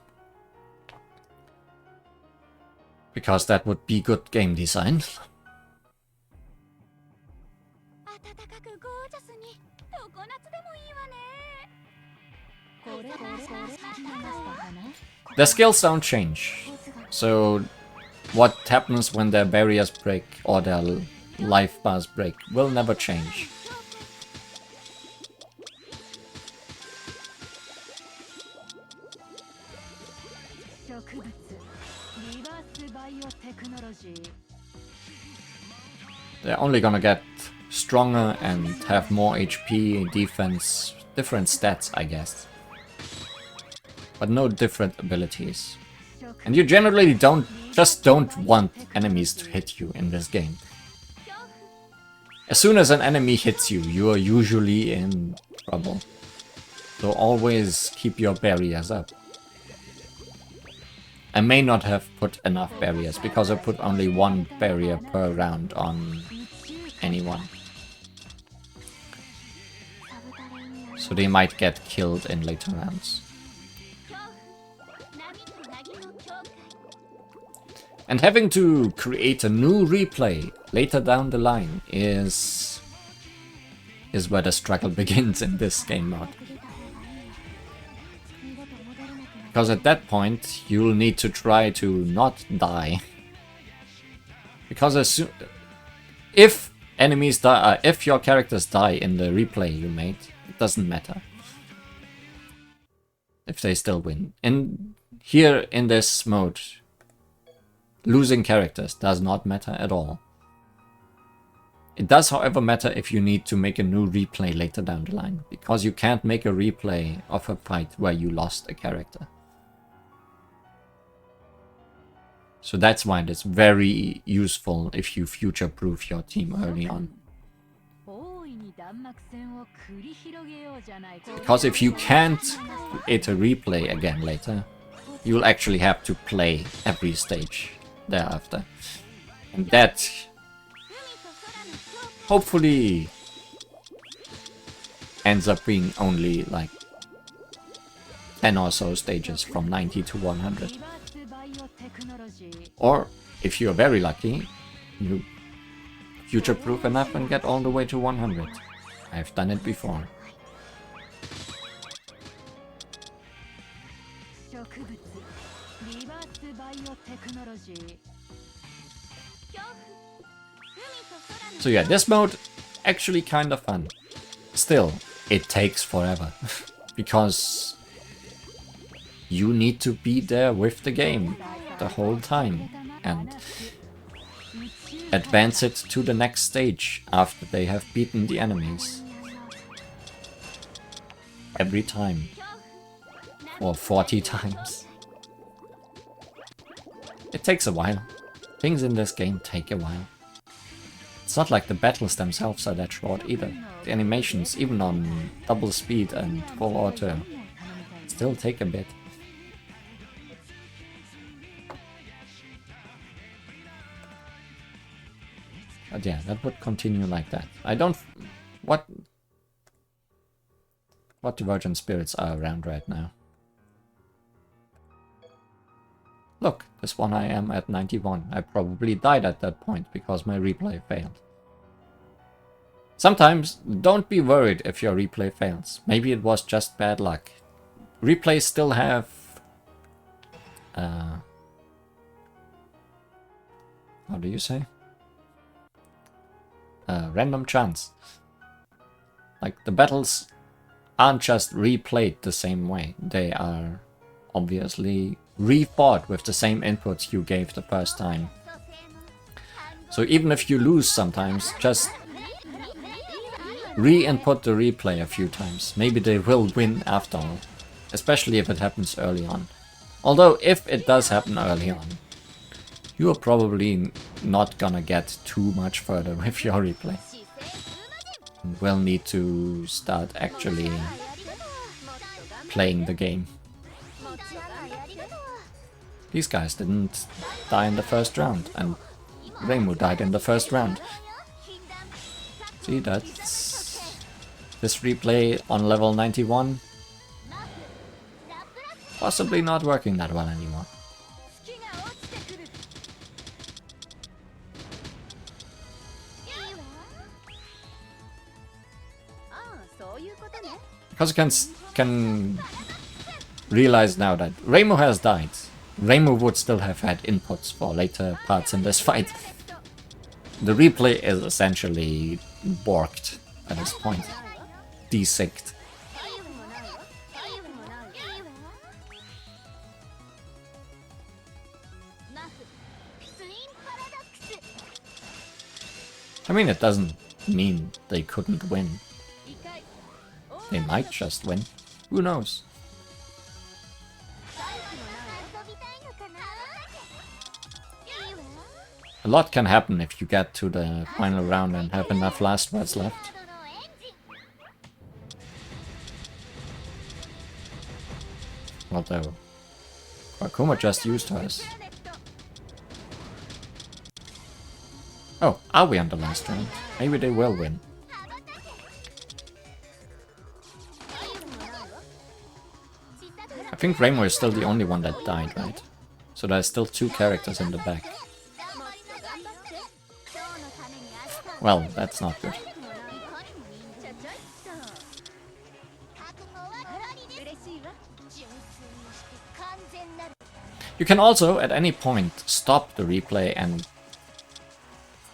Because that would be good game design. The skills don't change. So what happens when their barriers break or their life bars break will never change. They're only gonna get stronger and have more HP, defense, different stats, I guess. But no different abilities. And you generally don't want enemies to hit you in this game. As soon as an enemy hits you, you are usually in trouble. So always keep your barriers up. I may not have put enough barriers, because I put only one barrier per round on anyone. So they might get killed in later rounds. And having to create a new replay later down the line is where the struggle begins in this game mode. Because at that point, you'll need to try to not die. Because if enemies die, if your characters die in the replay you made, it doesn't matter if they still win. And here in this mode, losing characters does not matter at all. It does, however, matter if you need to make a new replay later down the line, because you can't make a replay of a fight where you lost a character. So that's why it's very useful if you future-proof your team early on. Because if you can't create a replay again later, you'll actually have to play every stage thereafter. And that hopefully ends up being only like 10 or so stages from 90 to 100. Or if you're very lucky, you future-proof enough and get all the way to 100. I've done it before. So yeah, this mode actually kind of fun. Still, it takes forever because you need to be there with the game the whole time and advance it to the next stage after they have beaten the enemies. Every time. Or 40 times. It takes a while. Things in this game take a while. It's not like the battles themselves are that short either. The animations, even on double speed and full auto, still take a bit. But yeah, that would continue like that. I don't... What Divergent Spirits are around right now? Look, this one I am at 91. I probably died at that point because my replay failed. Sometimes, don't be worried if your replay fails. Maybe it was just bad luck. Replays still have... how do you say? Random chance. Like, the battles aren't just replayed the same way. They are obviously re-fought with the same inputs you gave the first time. So even if you lose sometimes, just re-input the replay a few times. Maybe they will win after all. Especially if it happens early on. Although, if it does happen early on, you are probably not gonna get too much further with your replay. We'll need to start actually playing the game. These guys didn't die in the first round, and Reimu died in the first round. See, that's... this replay on level 91. Possibly not working that well anymore. Because you can realize now that Reimu has died. Reimu would still have had inputs for later parts in this fight. The replay is essentially borked at this point. Desynced. I mean, it doesn't mean they couldn't win. They might just win. Who knows? A lot can happen if you get to the final round and have enough last words left. Although, Akuma just used hers. Oh, are we on the last round? Maybe they will win. I think Rainbow is still the only one that died, right? So there's still 2 characters in the back. Well, that's not good. You can also, at any point, stop the replay and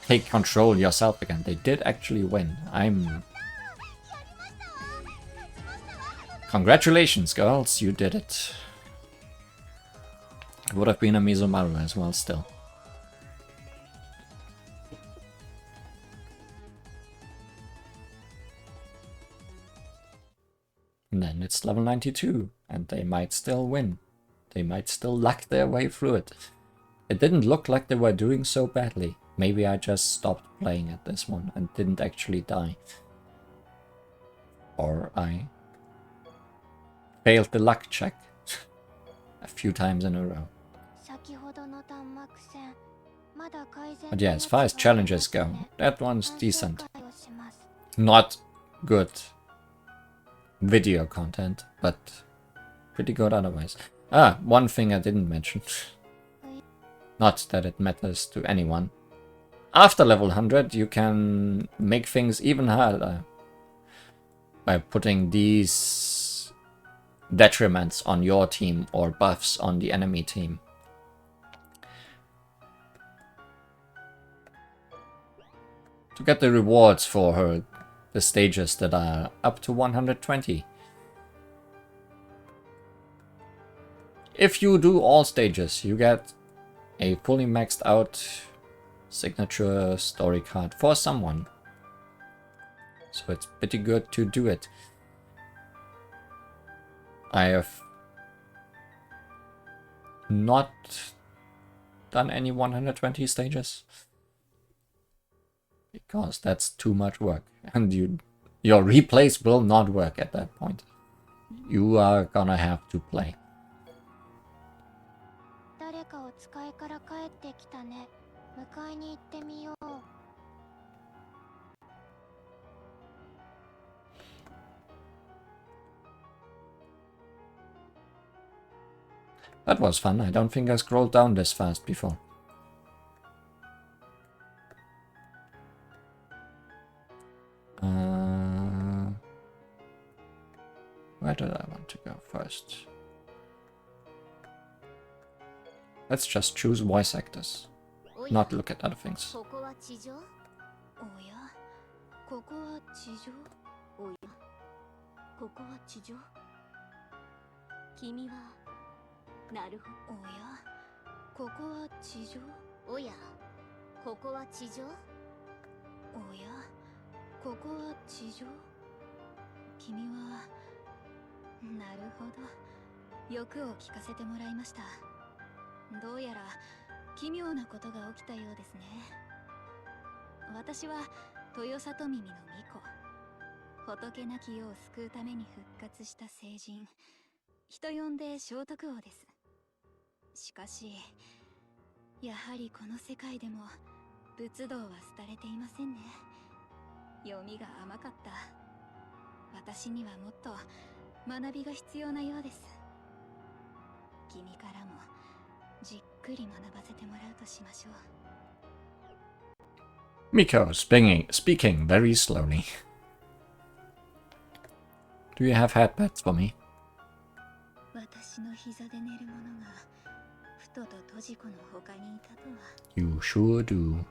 take control yourself again. They did actually win. Congratulations, girls, you did it. It would have been a Mizumaru as well, still. And then it's level 92, and they might still win. They might still luck their way through it. It didn't look like they were doing so badly. Maybe I just stopped playing at this one and didn't actually die. Or I failed the luck check a few times in a row. But yeah, as far as challenges go, that one's decent. Not good video content, but pretty good otherwise. Ah, one thing I didn't mention. Not that it matters to anyone. After level 100, you can make things even harder by putting these detriments on your team or buffs on the enemy team. To get the rewards for the stages that are up to 120. If you do all stages, you get a fully maxed out signature story card for someone. So it's pretty good to do it. I have not done any 120 stages. Because that's too much work. And your replays will not work at that point. You are gonna have to play. That was fun. I don't think I scrolled down this fast before. Where did I want to go first? Let's just choose voice actors, not look at other things. Miko speaking very slowly. Do you have headpats for me? You sure do.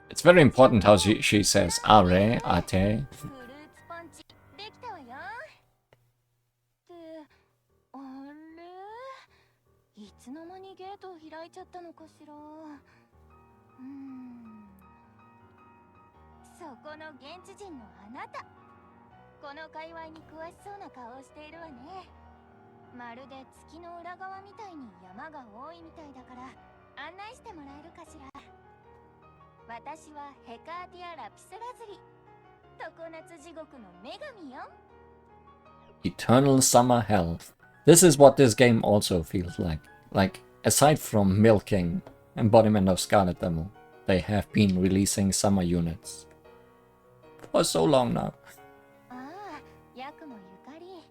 It's very important how she says are, ate. そこの現地人のあなた、この界隈に詳しそうな顔をしているわね。まるで月の裏側みたいに山が多いみたいだから案内してもらえるかしら。私はヘカーティア・ラピスラズリ、常夏地獄の女神よ。 Eternal summer hell. This is what this game also feels like. Like, aside from milking embodiment of Scarlet Demo, they have been releasing summer units for so long now. ああ、ヤクモゆかり。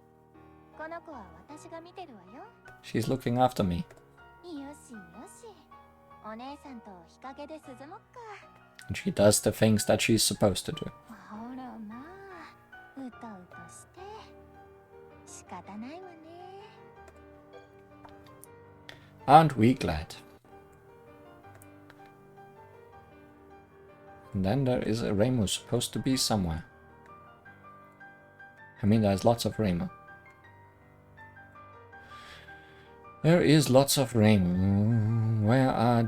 この子は私が見てるわよ。 She's looking after me. よしよし。お姉さんと日陰で涼もっか。 And she does the things that she's supposed to do. ほらまあ、うとうとして仕方ないわね。 Aren't we glad? And then there is a Reimu supposed to be somewhere. I mean, there's lots of Reimu. There is lots of Reimu. Where are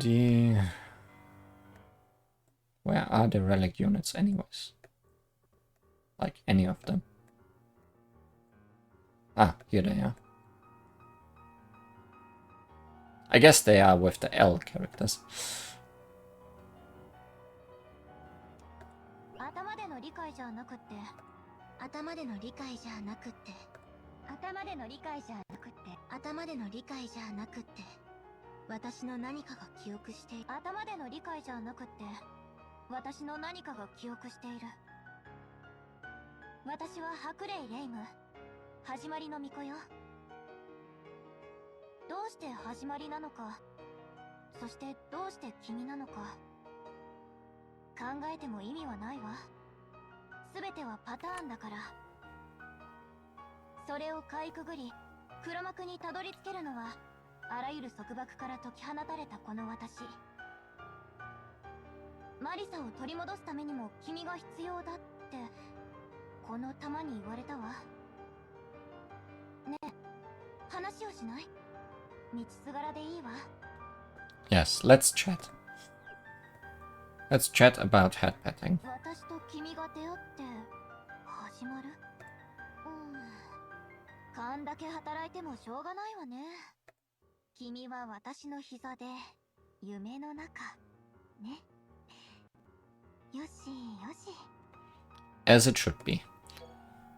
the relic units anyways? Like any of them. Ah, here they are. I guess they are with the L characters. 頭での理解じゃなくって、頭での理解じゃなくって、頭での理解じゃなくって、頭での理解じゃなくって、私の何かが記憶している。頭での理解じゃなくって、私の何かが記憶している。私は白霊レイム、始まりの巫女よ。どうして始まりなのか、そしてどうして君なのか、考えても意味はないわ。すべてはパターンだから。それをかいくぐり、黒幕にたどり着けるのは、あらゆる束縛から解き放たれたこの私。マリサを取り戻すためにも君が必要だって、この玉に言われたわ。ねえ、話をしない？道すがらでいいわ。 Yes, let's chat. Let's chat about headpatting. 私と君が出会って始まる？勘だけ働いてもしょうがないわね。君は私の膝で夢の中ね。よしよし。 As it should be.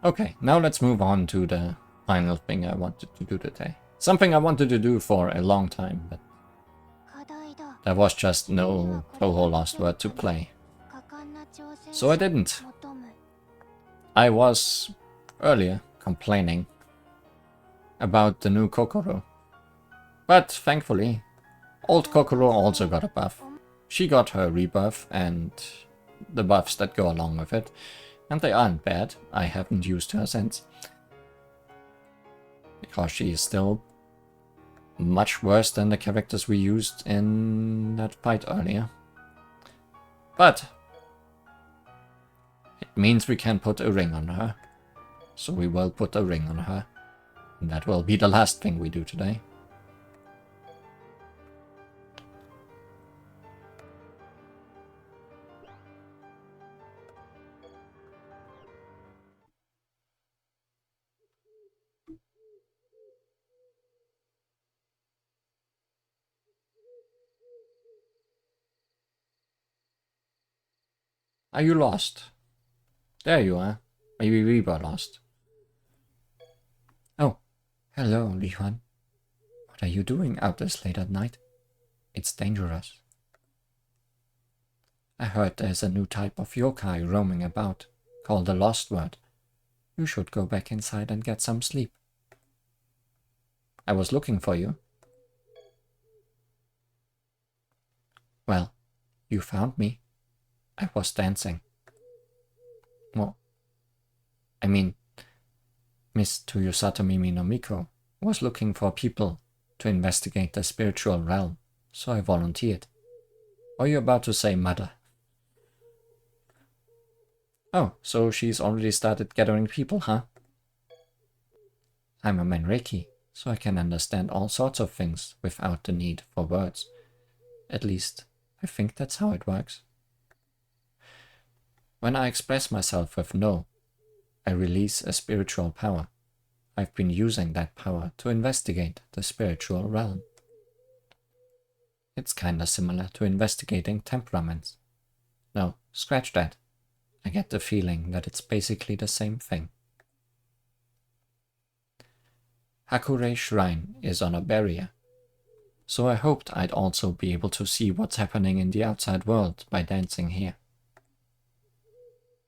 Okay, now let's move on to the final thing I wanted to do today. Something I wanted to do for a long time, but there was just no Touhou LostWord to play. So I didn't. I was earlier complaining about the new Kokoro. But thankfully, old Kokoro also got a buff. She got her rebirth and the buffs that go along with it. And they aren't bad. I haven't used her since. Because she is still much worse than the characters we used in that fight earlier. But it means we can put a ring on her. So we will put a ring on her. And that will be the last thing we do today. Are you lost? There you are. Maybe we were lost. Oh, hello, Li Huan. What are you doing out this late at night? It's dangerous. I heard there's a new type of yokai roaming about, called the LostWord. You should go back inside and get some sleep. I was looking for you. Well, you found me. I was dancing. Well, I mean, Miss Toyosatomi no Miko was looking for people to investigate the spiritual realm, so I volunteered. Are you about to say mother? Oh, so she's already started gathering people, huh? I'm a Manreiki, so I can understand all sorts of things without the need for words. At least, I think that's how it works. When I express myself with no, I release a spiritual power. I've been using that power to investigate the spiritual realm. It's kinda similar to investigating temperaments. No, scratch that. I get the feeling that it's basically the same thing. Hakure Shrine is on a barrier, so I hoped I'd also be able to see what's happening in the outside world by dancing here.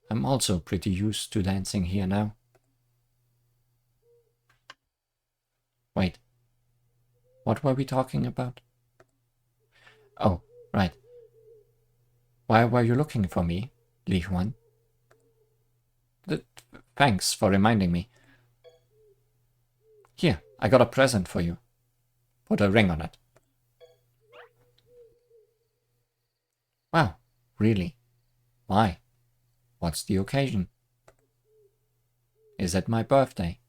I'm also pretty used to dancing here now. Wait, what were we talking about? Oh, right. Why were you looking for me, Li Huan? Thanks for reminding me. Here, I got a present for you. Put a ring on it. Wow, really? Why? What's the occasion? Is it my birthday?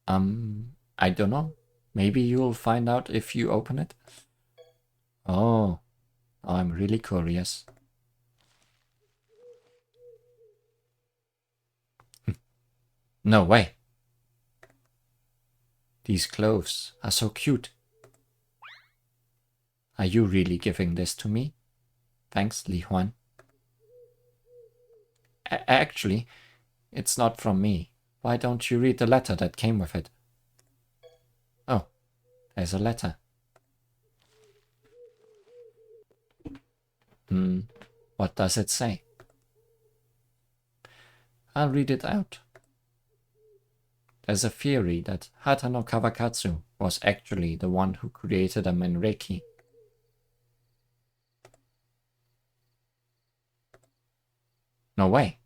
I don't know. Maybe you'll find out if you open it. Oh, I'm really curious. No way. These clothes are so cute. Are you really giving this to me? Thanks, Li Huan. Actually, it's not from me. Why don't you read the letter that came with it? Oh, there's a letter. What does it say? I'll read it out. There's a theory that Hata no Kawakatsu was actually the one who created a Menreiki. No way.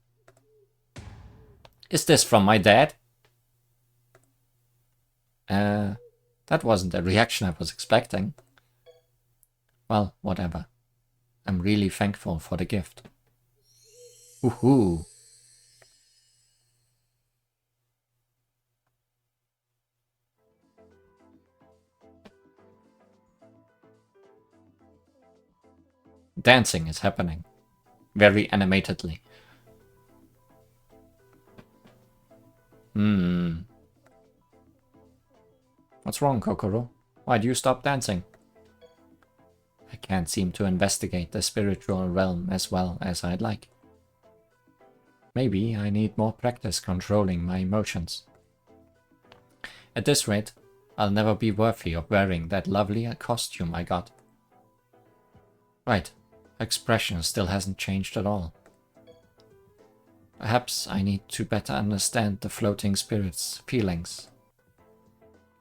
Is this from my dad? That wasn't the reaction I was expecting. Well, whatever. I'm really thankful for the gift. Woohoo! Dancing is happening. Very animatedly. What's wrong, Kokoro? Why do you stop dancing? I can't seem to investigate the spiritual realm as well as I'd like. Maybe I need more practice controlling my emotions. At this rate, I'll never be worthy of wearing that lovely costume I got. Right, expression still hasn't changed at all. Perhaps I need to better understand the floating spirit's feelings.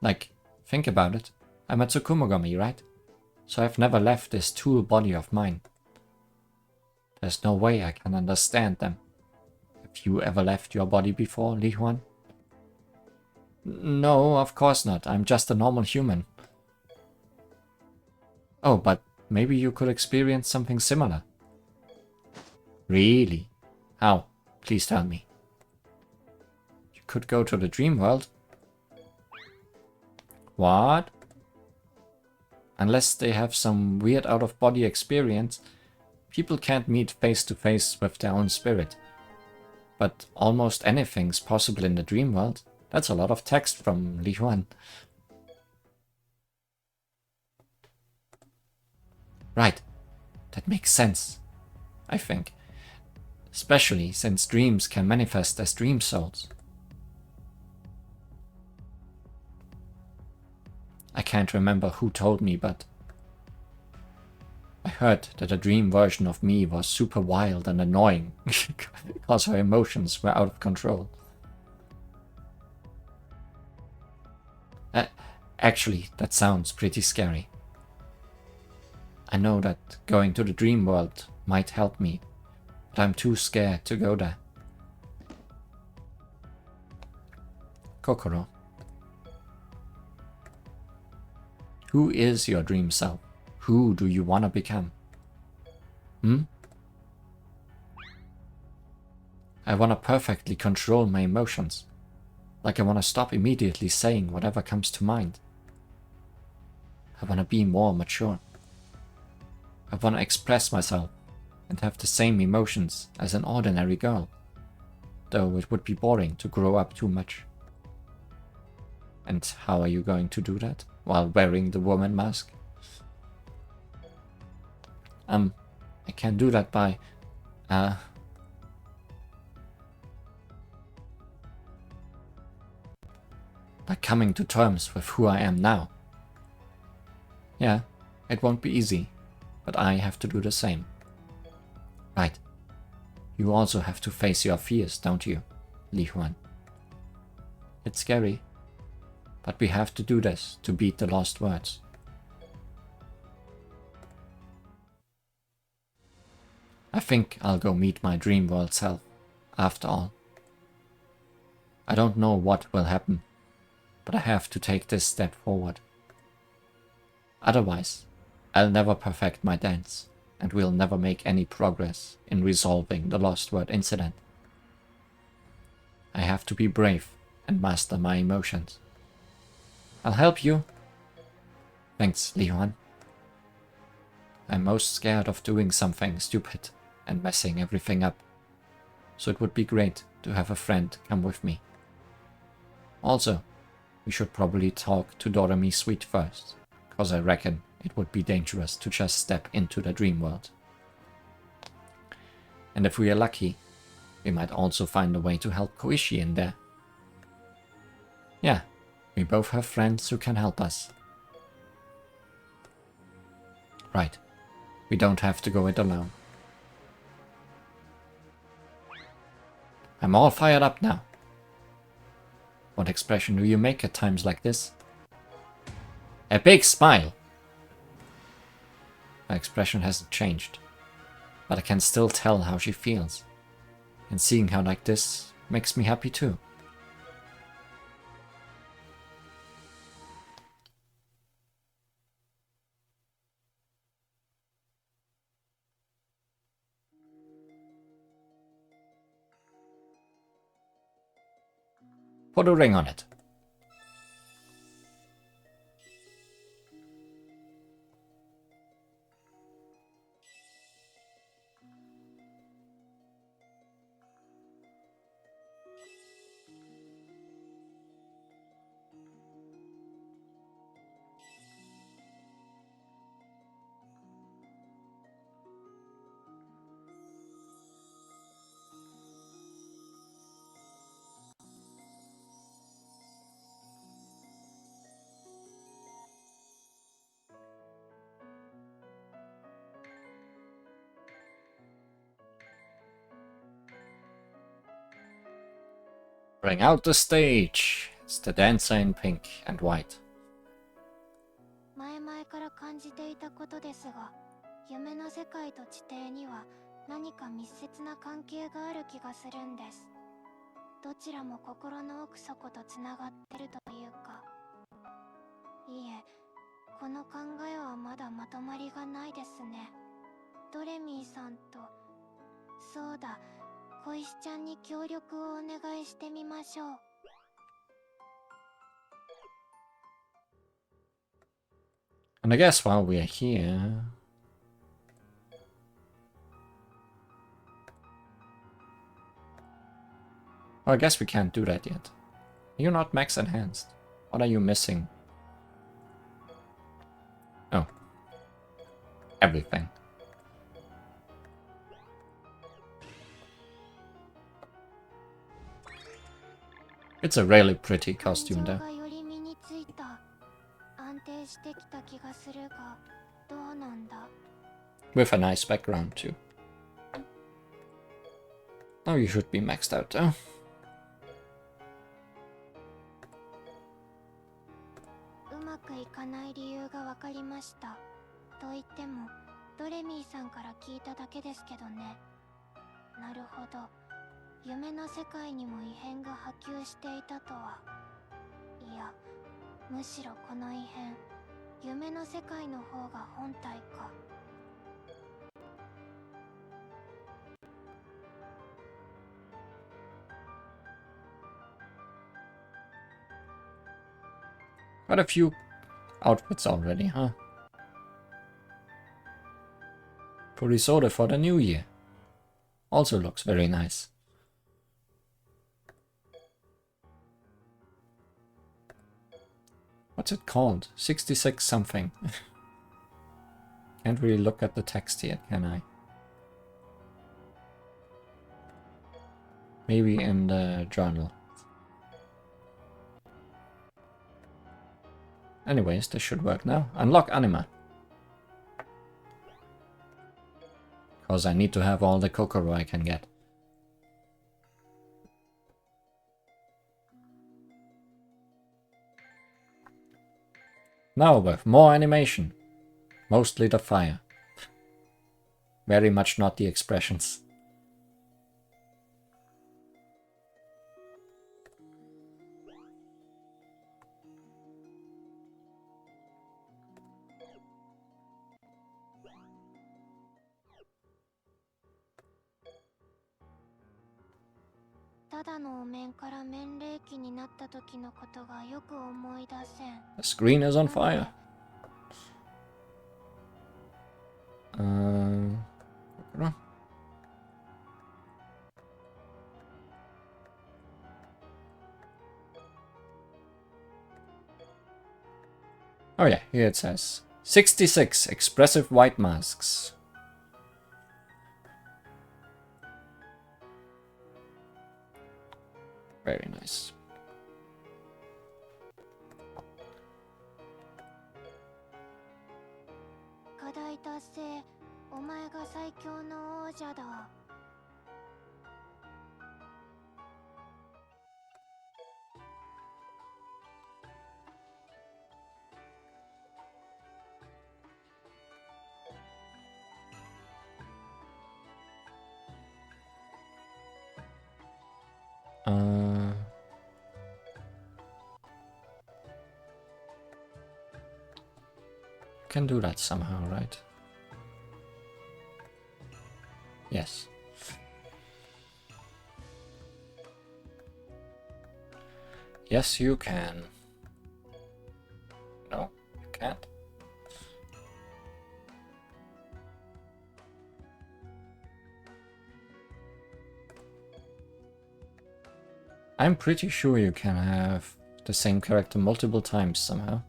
Like, think about it. I'm a Tsukumogami, right? So I've never left this tool body of mine. There's no way I can understand them. Have you ever left your body before, Li Huan? No, of course not. I'm just a normal human. Oh, but maybe you could experience something similar. Really? How? Please tell me. You could go to the dream world. What? Unless they have some weird out-of-body experience, people can't meet face-to-face with their own spirit. But almost anything's possible in the dream world. That's a lot of text from Li Huan. Right. That makes sense, I think. Especially since dreams can manifest as dream souls. I can't remember who told me, but I heard that a dream version of me was super wild and annoying because her emotions were out of control. Actually, that sounds pretty scary. I know that going to the dream world might help me, but I'm too scared to go there. Kokoro. Who is your dream self? Who do you want to become? I want to perfectly control my emotions. Like I want to stop immediately saying whatever comes to mind. I want to be more mature. I want to express myself and have the same emotions as an ordinary girl, though it would be boring to grow up too much. And how are you going to do that while wearing the woman mask? I can do that by, coming to terms with who I am now. Yeah, it won't be easy, but I have to do the same. Right. You also have to face your fears, don't you, Li Huan? It's scary, but we have to do this to beat the lost words. I think I'll go meet my dream world self, after all. I don't know what will happen, but I have to take this step forward. Otherwise, I'll never perfect my dance, and we'll never make any progress in resolving the lost word incident. I have to be brave and master my emotions. I'll help you. Thanks, Li Huan. I'm most scared of doing something stupid and messing everything up, so it would be great to have a friend come with me. Also, we should probably talk to Doremi Sweet first, cause I reckon it would be dangerous to just step into the dream world. And if we are lucky, we might also find a way to help Koishi in there. Yeah, we both have friends who can help us. Right, we don't have to go it alone. I'm all fired up now. What expression do you make at times like this? A big smile! Her expression hasn't changed, but I can still tell how she feels. And seeing her like this makes me happy too. Put a ring on it. Bring out the stage. It's the dancer in pink and white. 前々から感じていたことですが、夢の世界と地底には何か密接な関係がある気がするんです。どちらも心の奥底とつながってるというか。いいえ、この考えはまだまとまりがないですね。ドレミーさんと、そうだ、小石ちゃんに協力をお願いしてみましょう。And I guess while we're here... Well, I guess we can't do that yet. You're not max enhanced. What are you missing? Oh. Everything. It's a really pretty costume though. With a nice background too. Now you should be maxed out though. うまくいかない理由がわかりました。と言っても、ドレミーさんから聞いただけですけどね。なるほど。夢の世界にも異変が波及していたとは。いや、むしろこの異変、夢の世界の方が本体か。Quite a few outfits already, huh? Purisode for the new year. Also looks very nice. What's it called? 66 something. Can't really look at the text here, can I? Maybe in the journal. Anyways, this should work now. Unlock anima. Because I need to have all the Kokoro I can get. Now with more animation. Mostly the fire. Very much not the expressions. The screen is on fire. Oh yeah, here it says 66 expressive white masks. Very nice. Can do that somehow, right? Yes. Yes, you can. No, you can't. I'm pretty sure you can have the same character multiple times somehow.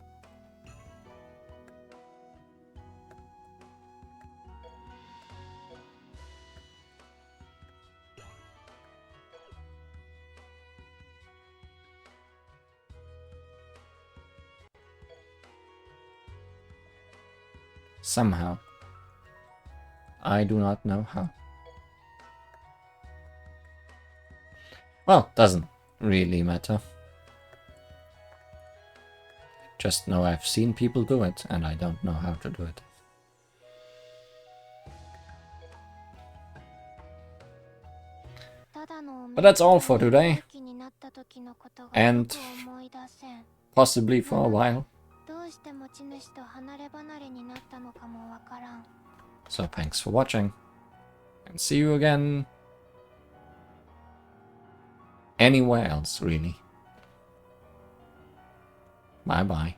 Somehow. I do not know how. Well, doesn't really matter. Just know I've seen people do it, and I don't know how to do it. But that's all for today. And possibly for a while. So thanks for watching. And see you again anywhere else, really. Bye bye.